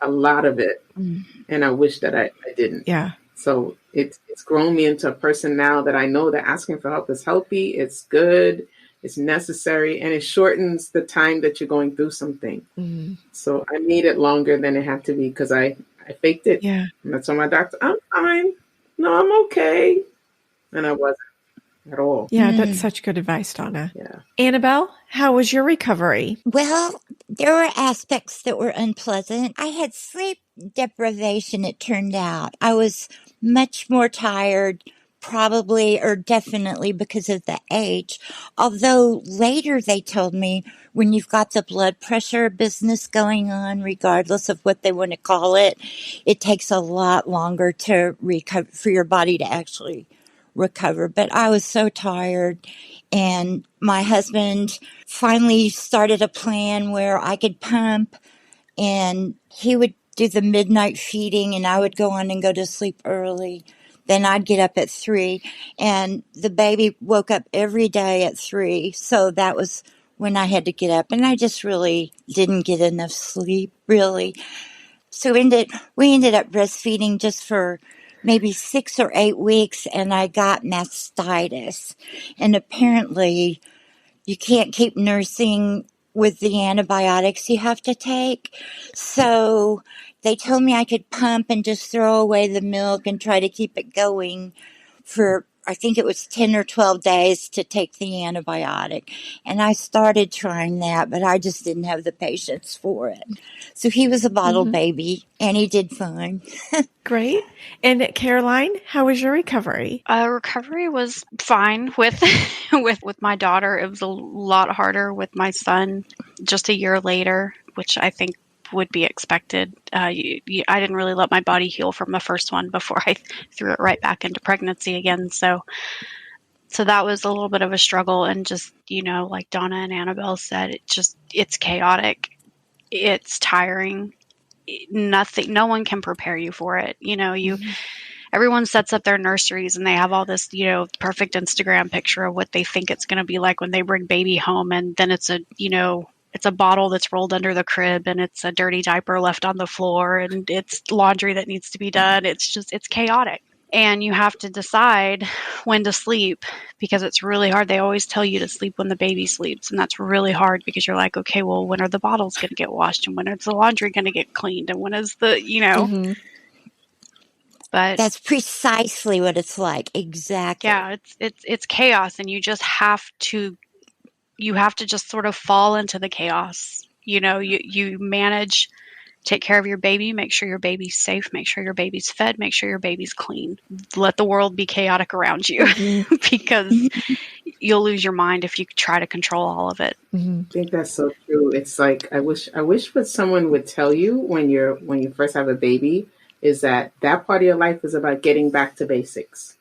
a lot of it. Mm. And I wish that I didn't. Yeah. So it's grown me into a person now that I know that asking for help is healthy, it's good, it's necessary, and it shortens the time that you're going through something. Mm. So I made it longer than it had to be because I faked it. Yeah. And I told my doctor, I'm fine. No, I'm okay. And I wasn't at all. Yeah, that's such good advice, Donna. Yeah. Annabelle, how was your recovery? Well, there were aspects that were unpleasant. I had sleep deprivation, it turned out. I was much more tired, probably or definitely because of the age. Although later they told me when you've got the blood pressure business going on, regardless of what they want to call it, it takes a lot longer to recover, for your body to actually recover. But I was so tired, and my husband finally started a plan where I could pump, and he would do the midnight feeding, and I would go on and go to sleep early. Then I'd get up at 3, and the baby woke up every day at 3. So that was when I had to get up, and I just really didn't get enough sleep, really. So we ended up breastfeeding just for maybe 6 or 8 weeks, and I got mastitis. And apparently you can't keep nursing with the antibiotics you have to take. So they told me I could pump and just throw away the milk and try to keep it going for, I think it was 10 or 12 days to take the antibiotic. And I started trying that, but I just didn't have the patience for it. So he was a bottle baby, and he did fine. Great. And Caroline, how was your recovery? Recovery was fine with with my daughter. It was a lot harder with my son just a year later, which I think would be expected. I didn't really let my body heal from the first one before I threw it right back into pregnancy again. So that was a little bit of a struggle. And just, like Donna and Annabelle said, it's chaotic. It's tiring. No one can prepare you for it. Everyone sets up their nurseries and they have all this, perfect Instagram picture of what they think it's going to be like when they bring baby home. And then it's a bottle that's rolled under the crib, and it's a dirty diaper left on the floor, and it's laundry that needs to be done. It's chaotic. And you have to decide when to sleep, because it's really hard. They always tell you to sleep when the baby sleeps. And that's really hard, because you're like, okay, well, when are the bottles going to get washed? And when is the laundry going to get cleaned? And when is the, But that's precisely what it's like. Exactly. Yeah, it's chaos, and you have to just sort of fall into the chaos. You manage, take care of your baby, make sure your baby's safe, make sure your baby's fed, make sure your baby's clean. Let the world be chaotic around you, because you'll lose your mind if you try to control all of it. I think that's so true. It's like I wish what someone would tell you when you first have a baby is that part of your life is about getting back to basics.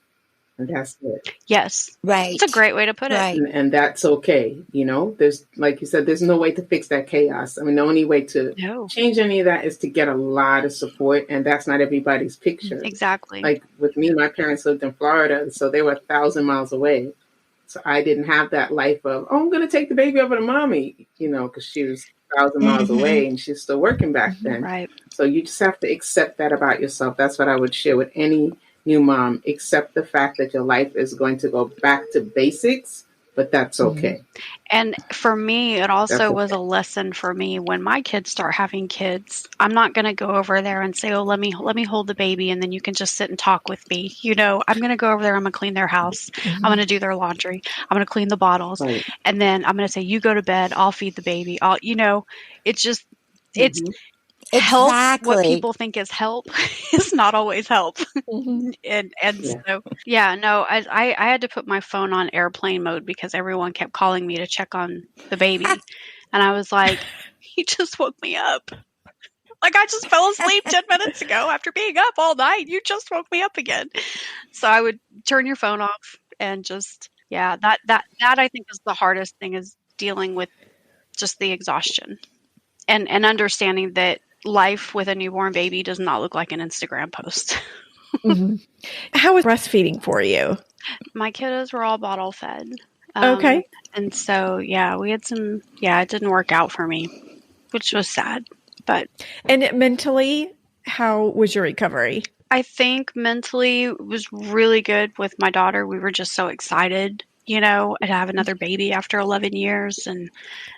And that's it. Yes. Right. It's a great way to put Right. it. And that's okay. There's, like you said, there's no way to fix that chaos. I mean, the only way to change any of that is to get a lot of support. And that's not everybody's picture. Exactly. Like with me, my parents lived in Florida, so they were 1,000 miles away. So I didn't have that life of, I'm going to take the baby over to mommy, because she was 1,000 miles away and she's still working back then. Right. So you just have to accept that about yourself. That's what I would share with any new mom. Accept the fact that your life is going to go back to basics, but that's okay. And for me, it also was a lesson for me when my kids start having kids. I'm not going to go over there and say, let me hold the baby and then you can just sit and talk with me. I'm going to go over there. I'm going to clean their house. I'm going to do their laundry. I'm going to clean the bottles. Right. And then I'm going to say, you go to bed. I'll feed the baby. It's just, it's help. What people think is help is not always help. I had to put my phone on airplane mode because everyone kept calling me to check on the baby. And I was like, he just woke me up. Like, I just fell asleep 10 minutes ago after being up all night. You just woke me up again. So I would turn your phone off and just, that I think is the hardest thing, is dealing with just the exhaustion and understanding that life with a newborn baby does not look like an Instagram post. How was breastfeeding for you? My kiddos were all bottle fed. Okay. And so, we had some, it didn't work out for me, which was sad. And mentally, how was your recovery? I think mentally it was really good with my daughter. We were just so excited, to have another baby after 11 years. And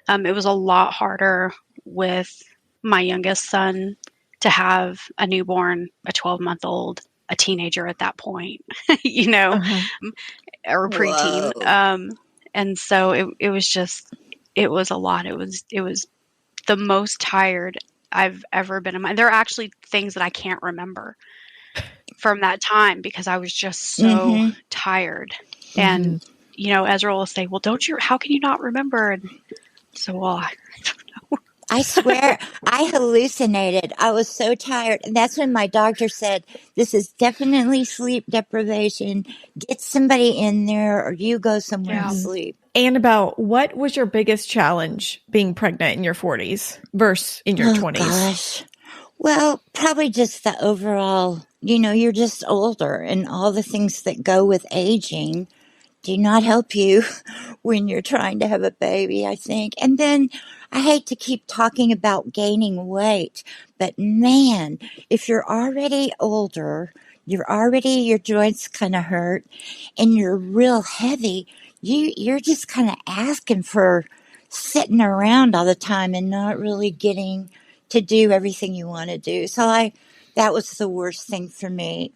it was a lot harder with my youngest son to have a newborn, a 12-month-old, a teenager at that point, or a preteen. And so it was a lot. It was the most tired I've ever been in my. There are actually things that I can't remember from that time because I was just so tired. And, Ezra will say, well, how can you not remember? And so, I don't know. I swear, I hallucinated. I was so tired. And that's when my doctor said, this is definitely sleep deprivation. Get somebody in there or you go somewhere and sleep. Annabelle, what was your biggest challenge being pregnant in your 40s versus in your 20s? Gosh. Well, probably just the overall, you're just older and all the things that go with aging do not help you when you're trying to have a baby, I think. And then I hate to keep talking about gaining weight, but man, if you're already older, your joints kind of hurt and you're real heavy, you're just kind of asking for sitting around all the time and not really getting to do everything you want to do. So that was the worst thing for me.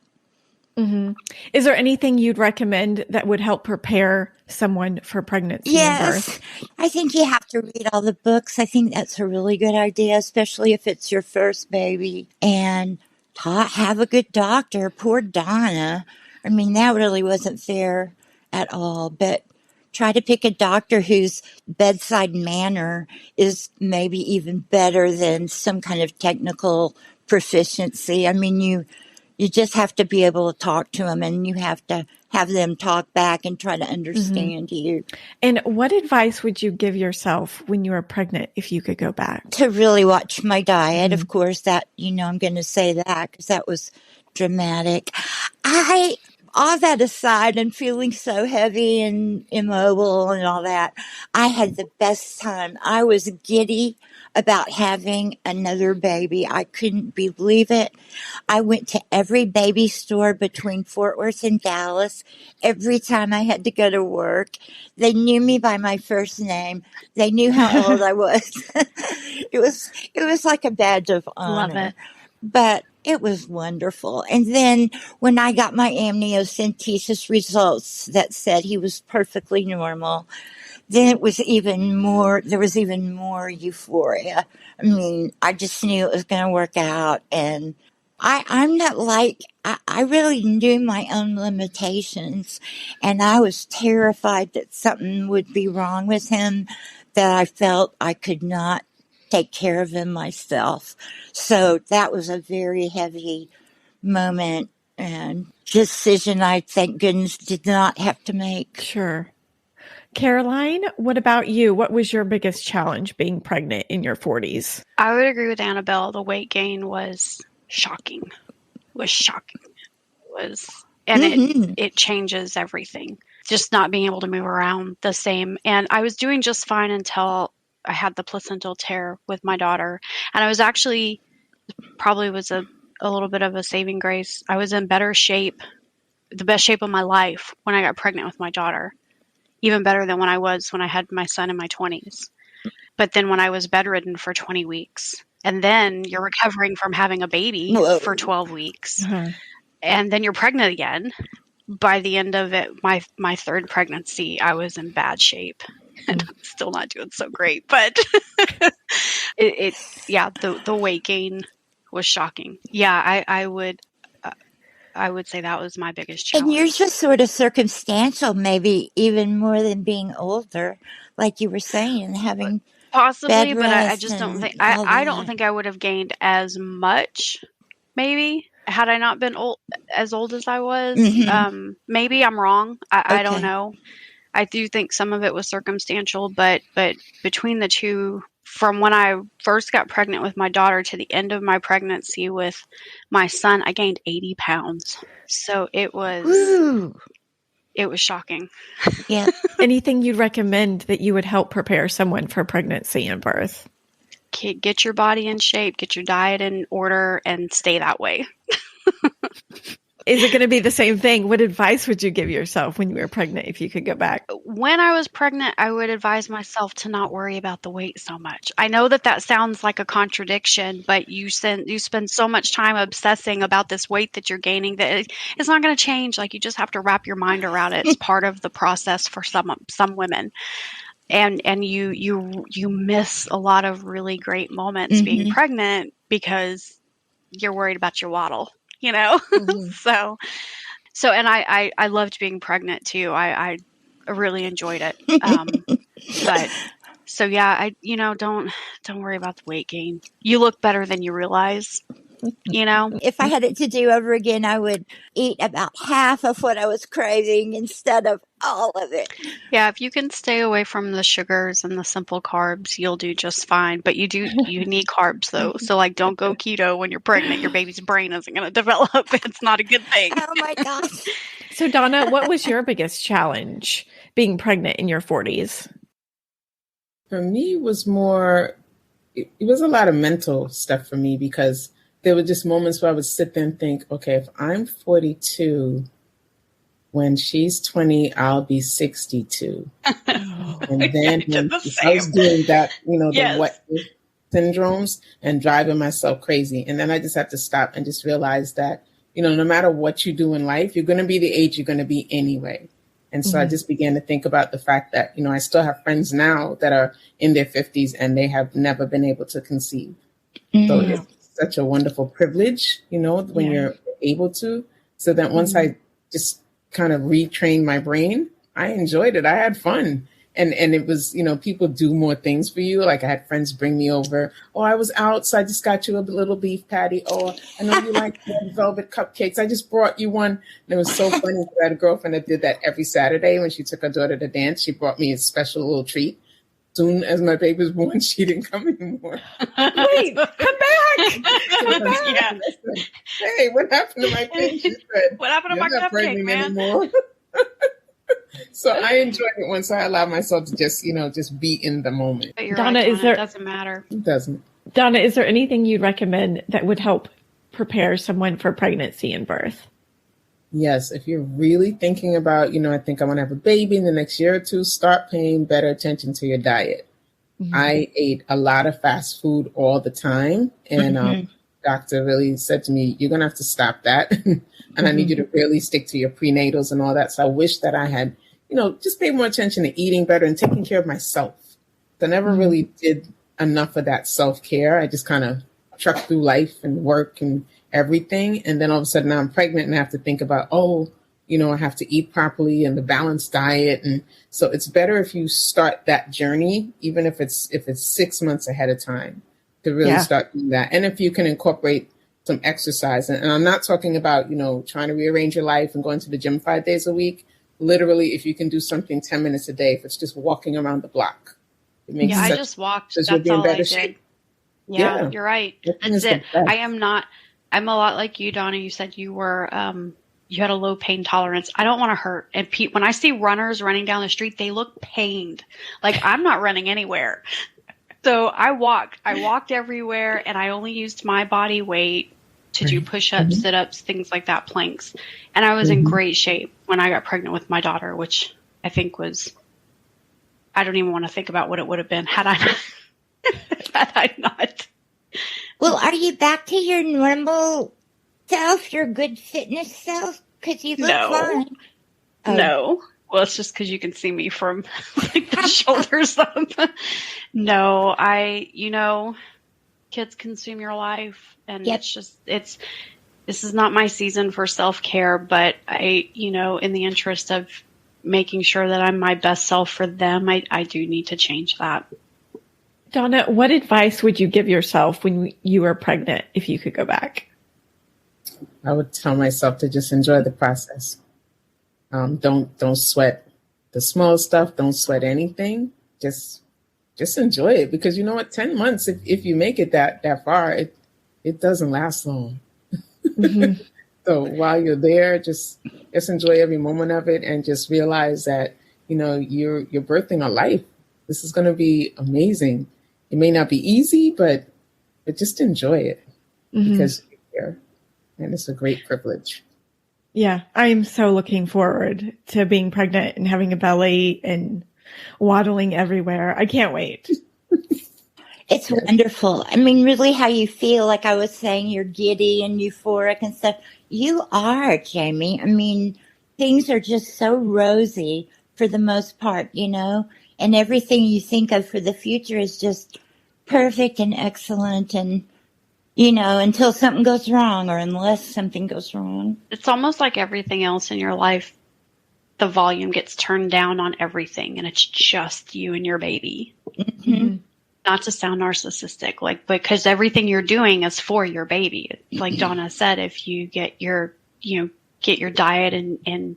Mm-hmm. Is there anything you'd recommend that would help prepare someone for pregnancy and birth? I think you have to read all the books. I think that's a really good idea, especially if it's your first baby. And have a good doctor. Poor Donna. I mean, that really wasn't fair at all. But try to pick a doctor whose bedside manner is maybe even better than some kind of technical proficiency. I mean, you just have to be able to talk to them, and you have to have them talk back and try to understand you. And what advice would you give yourself when you were pregnant if you could go back? To really watch my diet, of course, that, I'm going to say that because that was dramatic. All that aside, and feeling so heavy and immobile and all that, I had the best time. I was giddy about having another baby. I couldn't believe it. I went to every baby store between Fort Worth and Dallas every time I had to go to work. They knew me by my first name. They knew how old I was. It was like a badge of honor. Love it. But it was wonderful. And then when I got my amniocentesis results that said he was perfectly normal, then there was even more euphoria. I mean, I just knew it was going to work out. And I'm not like, I really knew my own limitations, and I was terrified that something would be wrong with him, that I felt I could not take care of him myself. So that was a very heavy moment and decision I, thank goodness, did not have to make. Sure. Caroline, what about you? What was your biggest challenge being pregnant in your 40s? I would agree with Annabelle. The weight gain was shocking. It changes everything. Just not being able to move around the same. And I was doing just fine until I had the placental tear with my daughter. And I was actually, probably was a little bit of a saving grace. I was in better shape, the best shape of my life when I got pregnant with my daughter. Even better than when I had my son in my 20s. But then when I was bedridden for 20 weeks, and then you're recovering from having a baby for 12 weeks, and then you're pregnant again. By the end of it, my third pregnancy, I was in bad shape. And I'm still not doing so great, but the weight gain was shocking. Yeah, I would say that was my biggest challenge. And yours was sort of circumstantial, maybe even more than being older, like you were saying, and having possibly, bed but I rest just don't and think all I that. don't think I would have gained as much. Maybe had I not been as old as I was. Maybe I'm wrong. I don't know. I do think some of it was circumstantial, but between the two, from when I first got pregnant with my daughter to the end of my pregnancy with my son, I gained 80 pounds. So it was shocking. Yeah. Anything you'd recommend that you would help prepare someone for pregnancy and birth? Get your body in shape, get your diet in order, and stay that way. Is it going to be the same thing? What advice would you give yourself when you were pregnant if you could go back? When I was pregnant, I would advise myself to not worry about the weight so much. I know that sounds like a contradiction, but you spend so much time obsessing about this weight that you're gaining that it's not going to change. Like, you just have to wrap your mind around it. It's part of the process for some women. And you miss a lot of really great moments being pregnant because you're worried about your waddle. So and I loved being pregnant too. I really enjoyed it. But so yeah, don't worry about the weight gain. You look better than you realize. If I had it to do over again, I would eat about half of what I was craving instead of all of it. Yeah, if you can stay away from the sugars and the simple carbs, you'll do just fine. But you need carbs though. So don't go keto when you're pregnant. Your baby's brain isn't going to develop. It's not a good thing. Oh my gosh. So Donna, what was your biggest challenge being pregnant in your 40s? For me, it was a lot of mental stuff for me, because there were just moments where I would sit there and think, okay, if I'm 42, when she's 20, I'll be 62. And then if I was doing that, the what if syndromes and driving myself crazy. And then I just have to stop and just realize that, no matter what you do in life, you're going to be the age you're going to be anyway. And so I just began to think about the fact that, I still have friends now that are in their 50s and they have never been able to conceive. So it's such a wonderful privilege, when you're able to. So that once I just kind of retrain my brain, I enjoyed it. I had fun. And it was, people do more things for you. Like I had friends bring me over. Oh, I was out, so I just got you a little beef patty. Oh, I know you like red velvet cupcakes. I just brought you one. And it was so funny. I had a girlfriend that did that every Saturday when she took her daughter to dance. She brought me a special little treat. Soon as my baby was born, she didn't come anymore. Wait, come back. Come back. Yeah. Hey, what happened to my baby? She said, What happened to my not cupcake, pregnant man? anymore. So I enjoyed it once I allowed myself to just be in the moment. But you're Donna, right, is there- it doesn't matter. It doesn't. Donna, is there anything you'd recommend that would help prepare someone for pregnancy and birth? Yes, if you're really thinking about, I think I want to have a baby in the next year or two, start paying better attention to your diet. Mm-hmm. I ate a lot of fast food all the time, and doctor really said to me, "You're gonna have to stop that, and I need you to really stick to your prenatals and all that." So I wish that I had, just paid more attention to eating better and taking care of myself. I never really did enough of that self-care. I just kind of trucked through life and work and everything. And then all of a sudden now I'm pregnant and I have to think about, I have to eat properly and the balanced diet. And so it's better if you start that journey, even if it's 6 months ahead of time, to really start doing that. And if you can incorporate some exercise, and I'm not talking about, trying to rearrange your life and going to the gym 5 days a week. Literally, if you can do something 10 minutes a day, if it's just walking around the block. It makes I just walked. That's you'll be in all I better did. shape. Yeah, you're right. That's it. I'm a lot like you, Donna. You said you were, you had a low pain tolerance. I don't want to hurt. And when I see runners running down the street, they look pained. Like I'm not running anywhere. So I walked everywhere, and I only used my body weight to do push-ups, sit-ups, things like that, planks. And I was in great shape when I got pregnant with my daughter, which I think was, I don't even want to think about what it would have been had I not. Well, are you back to your normal self, your good fitness self? Because you look fine. Oh. No. Well, it's just because you can see me from like the shoulders up. No, kids consume your life, and this is not my season for self-care, but in the interest of making sure that I'm my best self for them, I do need to change that. Donna, what advice would you give yourself when you were pregnant if you could go back? I would tell myself to just enjoy the process. Don't sweat the small stuff. Don't sweat anything. Just enjoy it, because you know what? 10 months, if you make it that far, it doesn't last long. So while you're there, just enjoy every moment of it, and just realize that you're birthing a life. This is going to be amazing. It may not be easy, but just enjoy it because you're here, and it's a great privilege. Yeah, I'm so looking forward to being pregnant and having a belly and waddling everywhere. I can't wait. It's wonderful. I mean, really how you feel, like I was saying, you're giddy and euphoric and stuff. You are, Jamie. I mean, things are just so rosy for the most part, and everything you think of for the future is just perfect and excellent. And, until something goes wrong, or unless something goes wrong. It's almost like everything else in your life, the volume gets turned down on everything, and it's just you and your baby. Not to sound narcissistic, because everything you're doing is for your baby. Like Donna said, if you get your diet and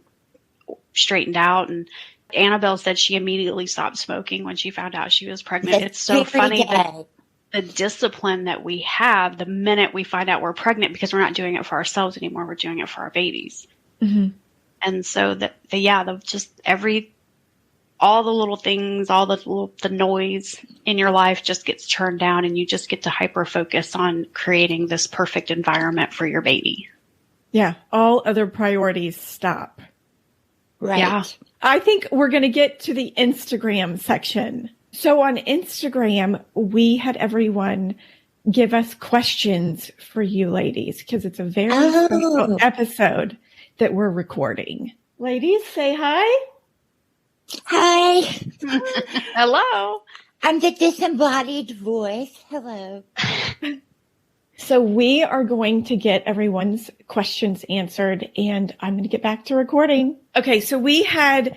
straightened out, and Annabelle said she immediately stopped smoking when she found out she was pregnant. It's so funny that the discipline that we have the minute we find out we're pregnant, because we're not doing it for ourselves anymore. We're doing it for our babies. And so all the little things, all the noise in your life just gets turned down, and you just get to hyper focus on creating this perfect environment for your baby. Yeah. All other priorities stop. Right. Yeah. I think we're going to get to the Instagram section. So on Instagram, we had everyone give us questions for you ladies, because it's a very special episode that we're recording. Ladies, say hi. Hi. Hello. I'm the disembodied voice. Hello. So we are going to get everyone's questions answered, and I'm going to get back to recording. Okay, so we had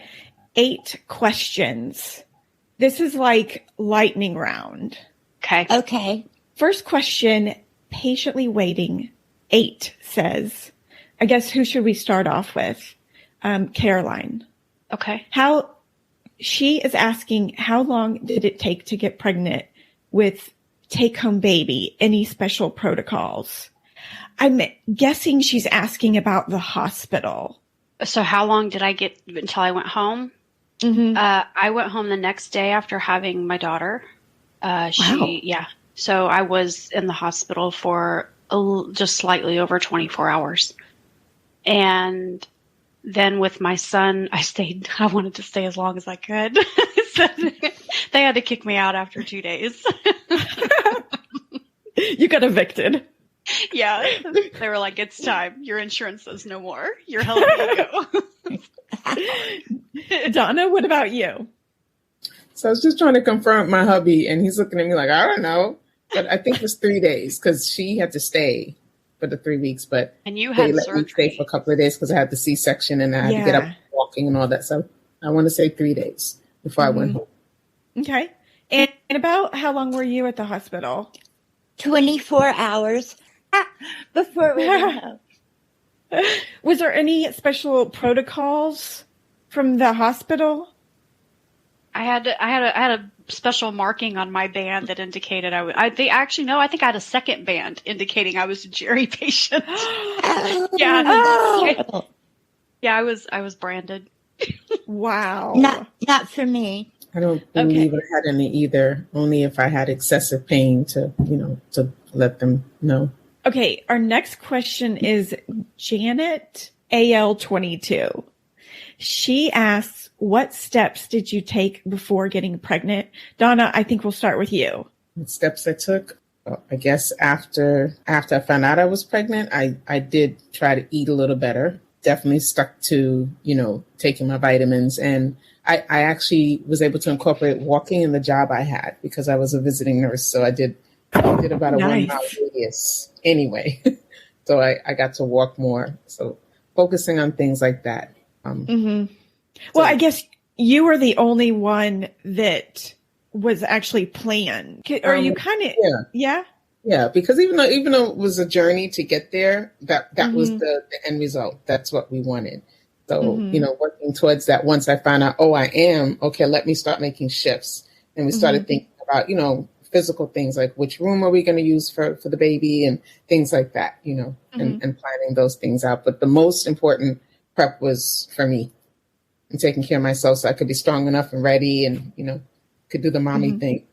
8 questions. This is like lightning round. Okay. Okay. First question, patiently waiting. 8 says, I guess who should we start off with? Caroline. Okay. She is asking, how long did it take to get pregnant with take-home baby? Any special protocols? I'm guessing she's asking about the hospital. So how long did I get until I went home? Mm-hmm. I went home the next day after having my daughter. Wow. So I was in the hospital for just slightly over 24 hours. And then with my son, I wanted to stay as long as I could. So they had to kick me out after 2 days. You got evicted. Yeah. They were like, it's time. Your insurance says no more. You're healthy to go. Donna, what about you? So I was just trying to confirm my hubby, and he's looking at me like, I don't know. But I think it was 3 days because she had to stay for the 3 weeks. But And you they had let surgery. me stay for a couple of days because I had the C-section and I had to get up walking and all that. So I want to say 3 days before I went home. Okay. And about how long were you at the hospital? 24 hours before we went home. Was there any special protocols from the hospital? I had a special marking on my band that indicated I think I had a second band indicating I was a Jerry patient. Yeah. Oh. Yeah, I was branded. Wow. Not for me. I don't believe I had any either, only if I had excessive pain to let them know. Okay, our next question is Janet AL22. She asks, what steps did you take before getting pregnant? Donna, I think we'll start with you. What steps I took? I guess after I found out I was pregnant, I did try to eat a little better. Definitely stuck to, taking my vitamins. And I actually was able to incorporate walking in the job I had because I was a visiting nurse. So I did about a 1 mile radius anyway. So I got to walk more. So focusing on things like that. Well, I guess you were the only one that was actually planned. Or you kind of, yeah? Yeah, because even though it was a journey to get there, that was the end result. That's what we wanted. So, working towards that once I found out, I am, okay, let me start making shifts. And we started thinking about, physical things like which room are we going to use for the baby and things like that, and planning those things out. But the most important prep was for me and taking care of myself so I could be strong enough and ready and, could do the mommy thing.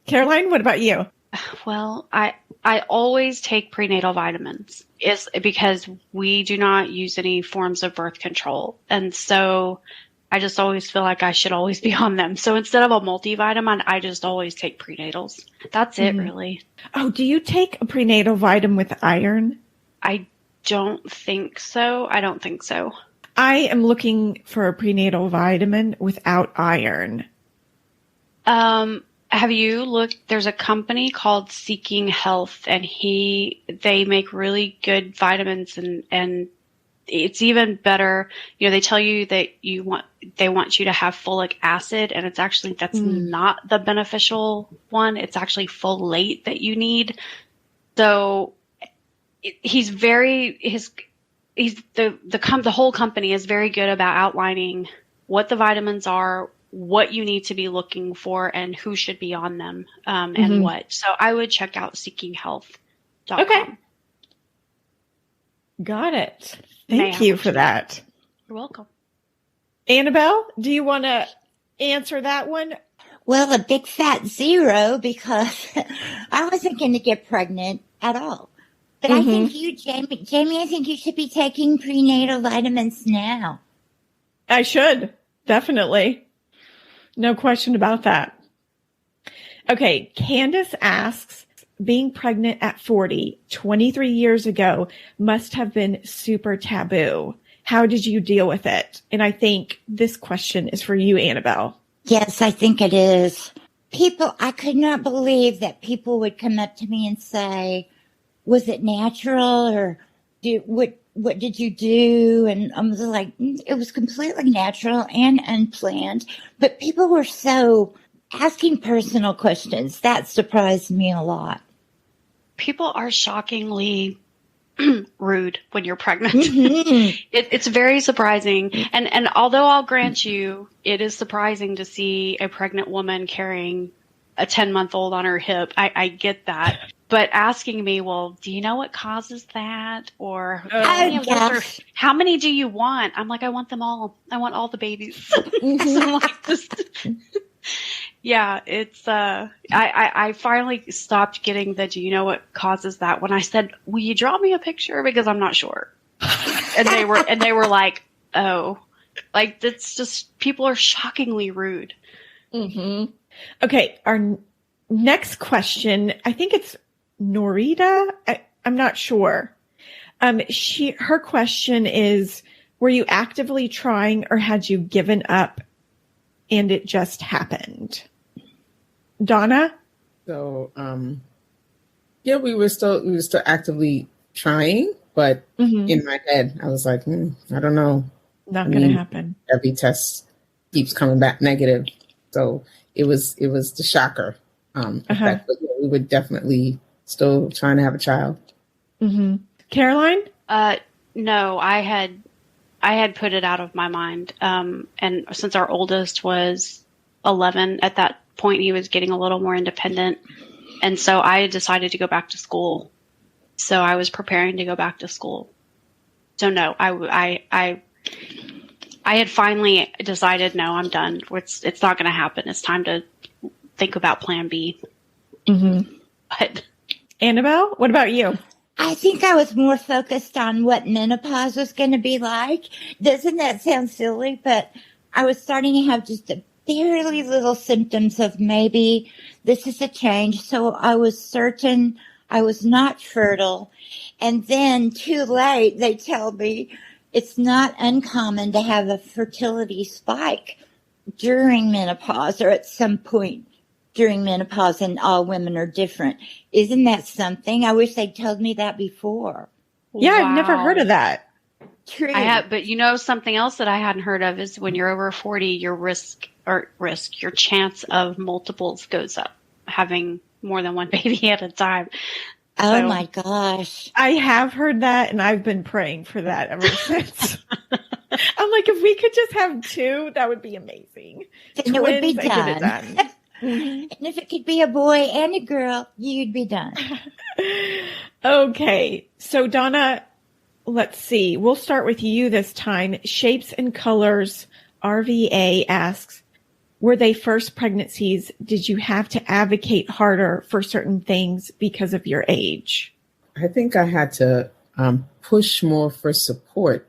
Caroline, what about you? Well, I always take prenatal vitamins because we do not use any forms of birth control. And so I just always feel like I should always be on them. So instead of a multivitamin, I just always take prenatals. That's it, really. Oh, do you take a prenatal vitamin with iron? I don't think so. I am looking for a prenatal vitamin without iron. Have you looked? There's a company called Seeking Health, and they make really good vitamins, and it's even better. They tell you that they want you to have folic acid, and it's actually that's not the beneficial one. It's actually folate that you need. So the whole company is very good about outlining what the vitamins are, what you need to be looking for, and who should be on them, and what. So I would check out seekinghealth.com. Okay. Got it. Thank you for that. You're welcome. Annabelle, do you want to answer that one? Well, a big fat 0 because I wasn't going to get pregnant at all. But I think you, Jamie, I think you should be taking prenatal vitamins now. I should. Definitely. No question about that. Okay. Candace asks, being pregnant at 40, 23 years ago, must have been super taboo. How did you deal with it? And I think this question is for you, Annabelle. Yes, I think it is. I could not believe that people would come up to me and say, was it natural or would what did you do? And I was like, it was completely natural and unplanned. But people were so asking personal questions. That surprised me a lot. People are shockingly rude when you're pregnant. Mm-hmm. It's very surprising. And although I'll grant you, it is surprising to see a pregnant woman carrying a 10-month-old on her hip. I get that. But asking me, well, do you know what causes that? Or how many do you want? I'm like, I want them all. I want all the babies. Mm-hmm. So I'm like, yeah, it's I finally stopped getting the do you know what causes that when I said, will you draw me a picture? Because I'm not sure. And they were like, oh, like that's just people are shockingly rude. Mm-hmm. Okay, our next question, I think it's Norita. I'm not sure. Her question is, were you actively trying or had you given up and it just happened? Donna? So, yeah, we were still actively trying, but in my head, I was like, I don't know. Not going to happen. Every test keeps coming back negative. So it was the shocker effect, but yeah, we were definitely still trying to have a child. Mm-hmm. Caroline? No, I had put it out of my mind. And since our oldest was 11, at that point, he was getting a little more independent. And so I had decided to go back to school. So I was preparing to go back to school. So no, I had finally decided, no, I'm done. It's not going to happen. It's time to think about plan B. Mm-hmm. But Annabelle, what about you? I think I was more focused on what menopause was going to be like. Doesn't that sound silly? But I was starting to have just a barely little symptoms of maybe this is a change. So I was certain I was not fertile. And then too late, they tell me it's not uncommon to have a fertility spike during menopause or at some point during menopause, and all women are different. Isn't that something? I wish they'd told me that before. Yeah, I've never heard of that. True. I have, but you know, something else that I hadn't heard of is when you're over 40, your your chance of multiples goes up, having more than one baby at a time. Oh my gosh. I have heard that, and I've been praying for that ever since. I'm like, if we could just have two, that would be amazing. Then it would be Twins, I get it done. And if it could be a boy and a girl, you'd be done. Okay. So Donna, let's see. We'll start with you this time. Shapes and Colors RVA asks, were they first pregnancies? Did you have to advocate harder for certain things because of your age? I think I had to push more for support.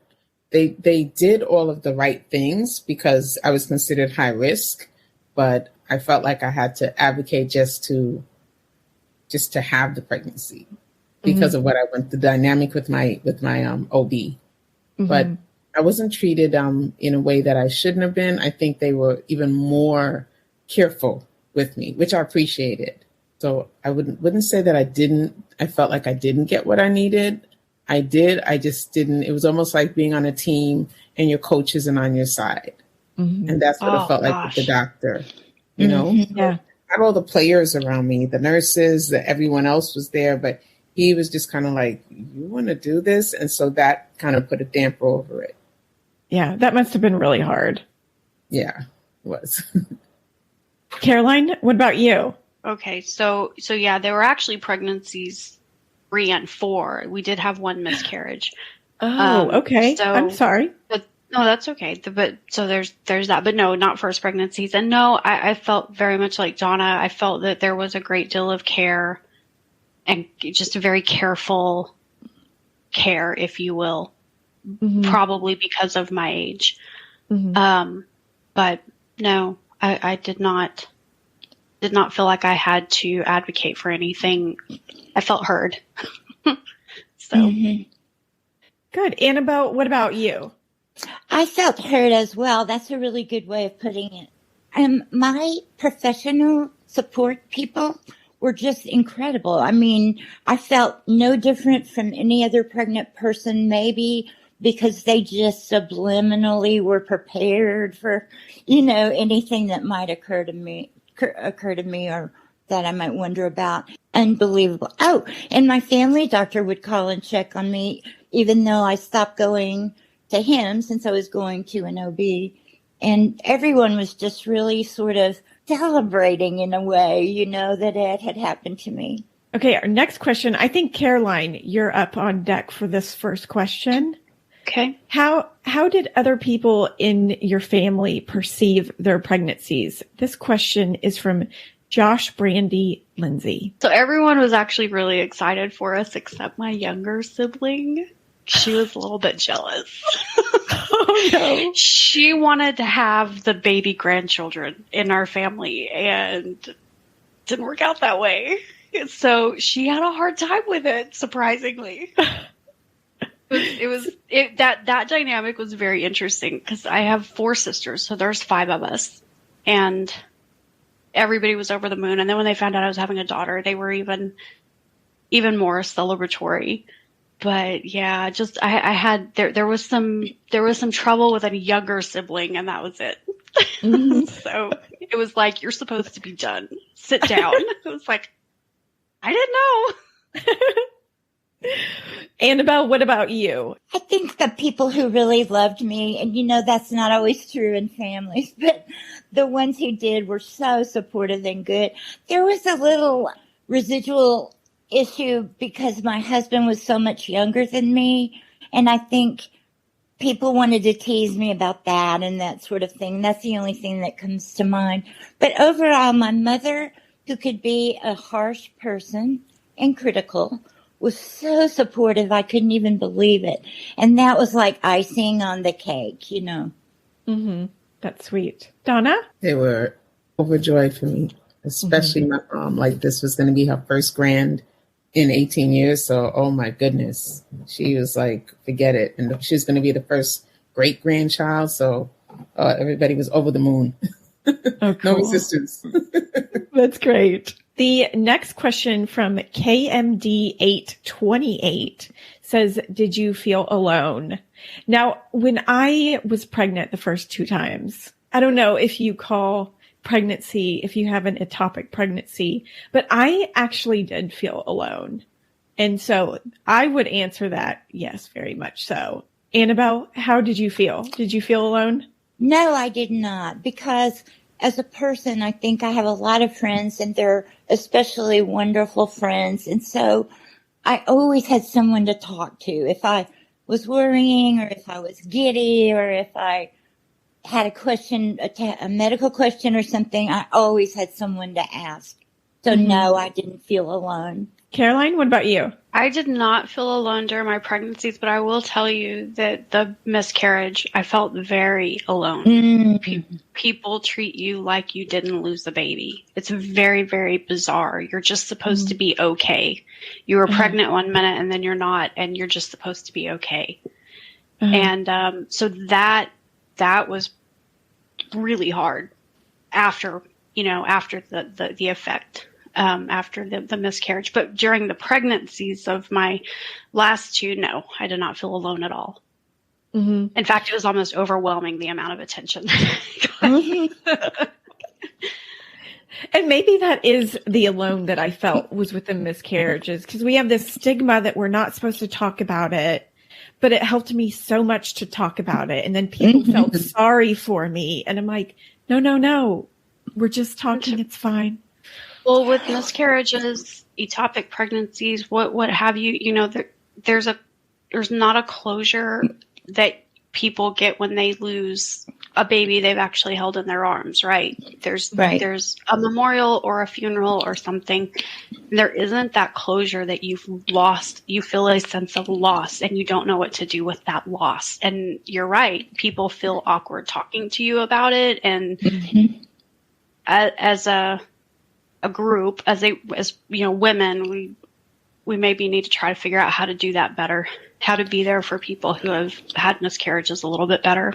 They did all of the right things because I was considered high risk, but I felt like I had to advocate just to have the pregnancy because of what I went, the dynamic with my OB. But I wasn't treated in a way that I shouldn't have been. I think they were even more careful with me, which I appreciated. So I wouldn't say that I felt like I didn't get what I needed. I did. I just didn't. It was almost like being on a team and your coach isn't on your side. And that's what it felt like with the doctor, you know? Yeah. I had all the players around me, the nurses, everyone else was there, but he was just kind of like, you want to do this? And so that kind of put a damper over it. Yeah, that must have been really hard. Yeah, it was. Caroline, what about you? Okay, so yeah, there were actually pregnancies 3 and 4. We did have one miscarriage. Oh, okay. So, I'm sorry. But no, that's okay. But so there's that. But no, not first pregnancies. And no, I felt very much like Donna. I felt that there was a great deal of care and just a very careful care, if you will, probably because of my age. But no, I did not feel like I had to advocate for anything. I felt heard. So Good. Annabelle, what about you? I felt heard as well. That's a really good way of putting it. My professional support people were just incredible. I mean, I felt no different from any other pregnant person, maybe because they just subliminally were prepared for, anything that might occur to me or that I might wonder about. Unbelievable. Oh, and my family doctor would call and check on me, even though I stopped going to him since I was going to an OB. And everyone was just really sort of celebrating in a way, that it had happened to me. Okay, our next question. I think, Caroline, you're up on deck for this first question. Okay. How did other people in your family perceive their pregnancies? This question is from Josh, Brandy, Lindsay. So everyone was actually really excited for us except my younger sibling. She was a little bit jealous. Oh, no. She wanted to have the baby grandchildren in our family, and it didn't work out that way. So she had a hard time with it, surprisingly. That dynamic was very interesting because I have 4 sisters, so there's 5 of us, and everybody was over the moon. And then when they found out I was having a daughter, they were even more celebratory. But yeah, just I had there was some trouble with a younger sibling, and that was it. Mm-hmm. So it was like, you're supposed to be done. Sit down. It was like, I didn't know. Annabelle, what about you? I think the people who really loved me, and that's not always true in families, but the ones who did were so supportive and good. There was a little residual issue because my husband was so much younger than me, and I think people wanted to tease me about that and that sort of thing. That's the only thing that comes to mind. But overall, my mother, who could be a harsh person and critical, was so supportive. I couldn't even believe it. And that was like icing on the cake, Mm-hmm. That's sweet. Donna? They were overjoyed for me, especially my mom. Like, this was going to be her first grand in 18 years. So, oh my goodness. She was like, forget it. And she was going to be the first great grandchild. So everybody was over the moon. Oh, cool. No resistance. That's great. The next question from KMD828 says, did you feel alone? Now, when I was pregnant the first 2 times, I don't know if you call pregnancy, if you have an ectopic pregnancy, but I actually did feel alone. And so I would answer that, yes, very much so. Annabelle, how did you feel? Did you feel alone? No, I did not, because as a person, I think I have a lot of friends, and they're especially wonderful friends. And so I always had someone to talk to. If I was worrying, or if I was giddy, or if I had a question, a medical question or something, I always had someone to ask. So no, I didn't feel alone. Caroline, what about you? I did not feel alone during my pregnancies, but I will tell you that the miscarriage, I felt very alone. Mm-hmm. People treat you like you didn't lose the baby. It's very, very bizarre. You're just supposed to be okay. You were pregnant one minute and then you're not, and you're just supposed to be okay. And so that was really hard after the effect. After the miscarriage. But during the pregnancies of my last 2, no, I did not feel alone at all. Mm-hmm. In fact, it was almost overwhelming, the amount of attention. Mm-hmm. And maybe that is the alone that I felt was with the miscarriages, because we have this stigma that we're not supposed to talk about it, but it helped me so much to talk about it. And then people felt sorry for me. And I'm like, no, we're just talking. It's fine. Well, with miscarriages, ectopic pregnancies, what have you, there's not a closure that people get when they lose a baby they've actually held in their arms, right? There's a memorial or a funeral or something. There isn't that closure that you've lost. You feel a sense of loss and you don't know what to do with that loss. And you're right. People feel awkward talking to you about it. And as a group, as women, we maybe need to try to figure out how to do that better, how to be there for people who have had miscarriages a little bit better.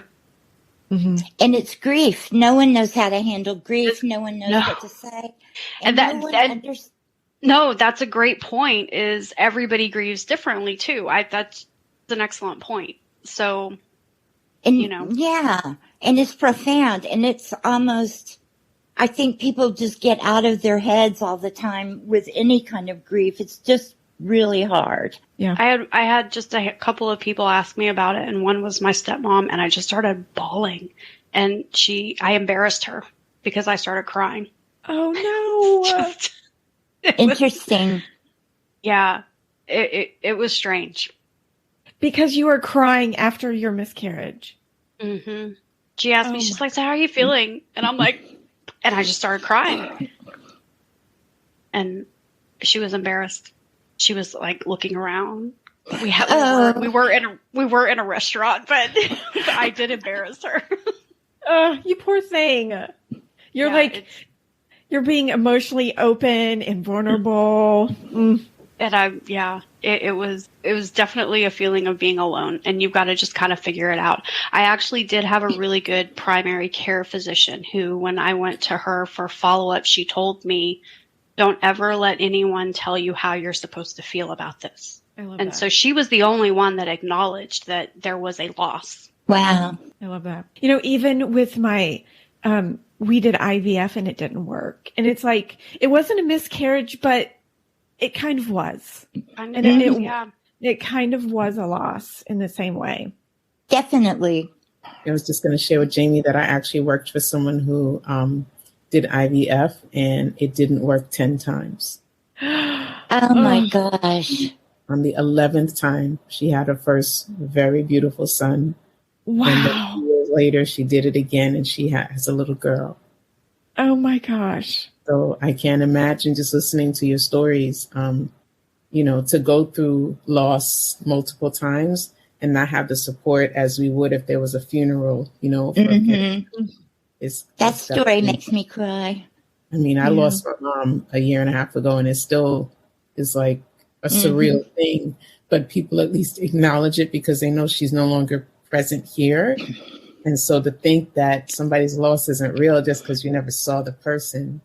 Mm-hmm. And it's grief. No one knows how to handle grief. No one knows what to say. And No, that's a great point, is everybody grieves differently too. That's an excellent point. So, And you know, yeah, and it's profound, and it's almost, I think people just get out of their heads all the time with any kind of grief. It's just really hard. Yeah. I had just a couple of people ask me about it, and one was my stepmom, and I just started bawling, and I embarrassed her because I started crying. Oh no. Interesting. Yeah, it was strange. Because you were crying after your miscarriage. Mm-hmm. She asked me, she's like, so how are you feeling? And I'm like, and I just started crying. And she was embarrassed. She was like looking around. We were in a restaurant, but I did embarrass her. You poor thing. You're you're being emotionally open and vulnerable. Mm. And it was definitely a feeling of being alone, and you've got to just kind of figure it out. I actually did have a really good primary care physician who, when I went to her for follow-up, she told me, don't ever let anyone tell you how you're supposed to feel about this. I love and that. so she was the only one that acknowledged that there was a loss. Wow. I love that. You know, even with my, we did IVF and it didn't work. And it's like, it wasn't a miscarriage, but it kind of was. It kind of was a loss in the same way. Definitely. I was just going to share with Jamie that I actually worked for someone who did IVF and it didn't work 10 times. Oh my gosh. On the 11th time, she had her first very beautiful son. Wow. And then years later, she did it again and she has a little girl. Oh my gosh. So I can't imagine, just listening to your stories, to go through loss multiple times and not have the support as we would if there was a funeral, for a kid. That story makes me cry. I mean, I lost my mom a year and a half ago, and it still is like a surreal thing. But people at least acknowledge it because they know she's no longer present here. And so to think that somebody's loss isn't real just because you never saw the person.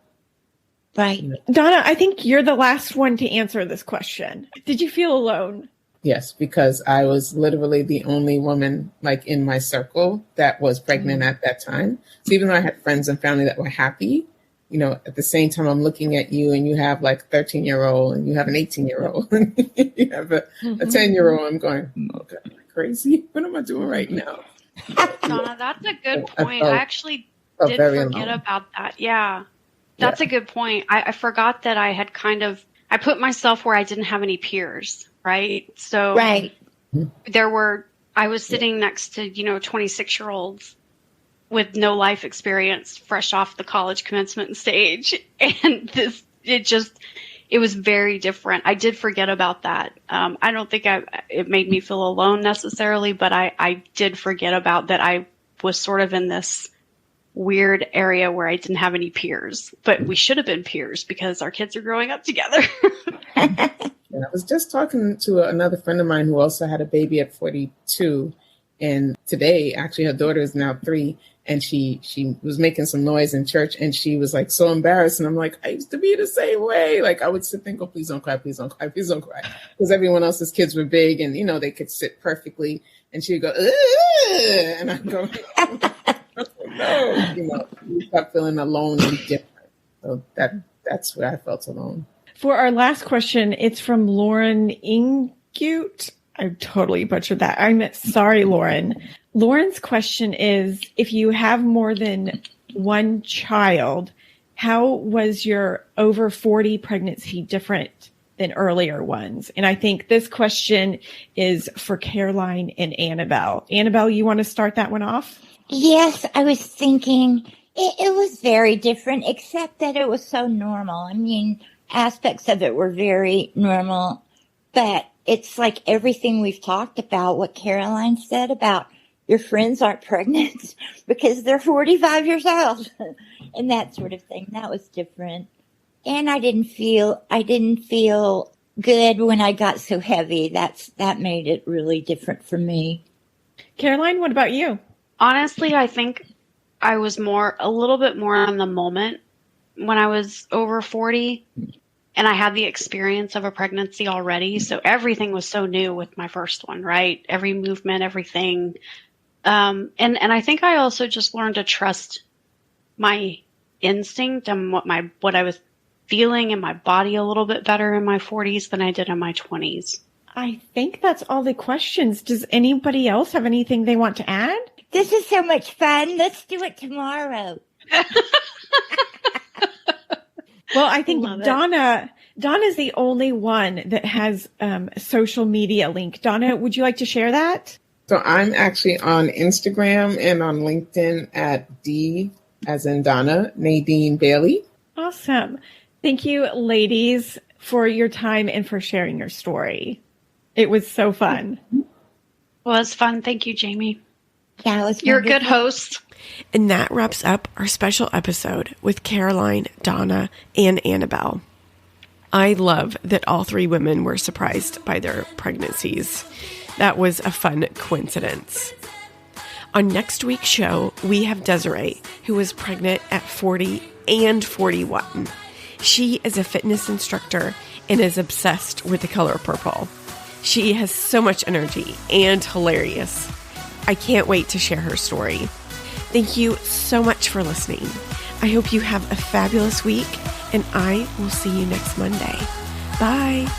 Right. Donna, I think you're the last one to answer this question. Did you feel alone? Yes, because I was literally the only woman in my circle that was pregnant at that time. So even though I had friends and family that were happy, at the same time, I'm looking at you and you have a 13-year-old and you have an 18-year-old and you have a 10-year-old. I'm going, okay, am I crazy? What am I doing right now? Donna, that's a good point. I actually did forget about that. Yeah, that's a good point. I forgot that I had I put myself where I didn't have any peers, right? So I was sitting next to, 26-year-olds with no life experience, fresh off the college commencement stage. And it was very different. I did forget about that. I don't think it made me feel alone necessarily, but I did forget about that. I was sort of in this weird area where I didn't have any peers, but we should have been peers because our kids are growing up together. And I was just talking to another friend of mine who also had a baby at 42. And today, actually, her daughter is now 3. And she was making some noise in church and she was so embarrassed. And I'm like, I used to be the same way. I would sit there and go, please don't cry, please don't cry, please don't cry. Because everyone else's kids were big and, they could sit perfectly. And she'd go, ugh! And I'd go, no, you start feeling alone and different. So that's where I felt alone. For our last question, it's from Lauren Ingute. I totally butchered that. I'm sorry, Lauren. Lauren's question is, if you have more than one child, how was your over 40 pregnancy different than earlier ones? And I think this question is for Caroline and Annabelle. Annabelle, you want to start that one off? Yes, I was thinking it was very different, except that it was so normal. I mean, aspects of it were very normal, but it's like everything we've talked about, what Caroline said about your friends aren't pregnant because they're 45 years old and that sort of thing. That was different. And I didn't feel good when I got so heavy. That made it really different for me. Caroline, what about you? Honestly, I think I was a little bit more in the moment when I was over 40. And I had the experience of a pregnancy already. So everything was so new with my first one, right? Every movement, everything. And I think I also just learned to trust my instinct and what I was feeling in my body a little bit better in my 40s than I did in my 20s. I think that's all the questions. Does anybody else have anything they want to add? This is so much fun. Let's do it tomorrow. Well, I think Donna's the only one that has a social media link. Donna, would you like to share that? So I'm actually on Instagram and on LinkedIn at D as in Donna, Nadine Bailey. Awesome. Thank you, ladies, for your time and for sharing your story. It was so fun. Well, it's fun. Thank you, Jamie. Yeah, it was You're a wonderful. good host. And that wraps up our special episode with Caroline, Donna, and Annabelle. I love that all three women were surprised by their pregnancies. That was a fun coincidence. On next week's show, we have Desiree, who was pregnant at 40 and 41. She is a fitness instructor and is obsessed with the color purple. She has so much energy and hilarious. I can't wait to share her story. Thank you so much for listening. I hope you have a fabulous week, and I will see you next Monday. Bye.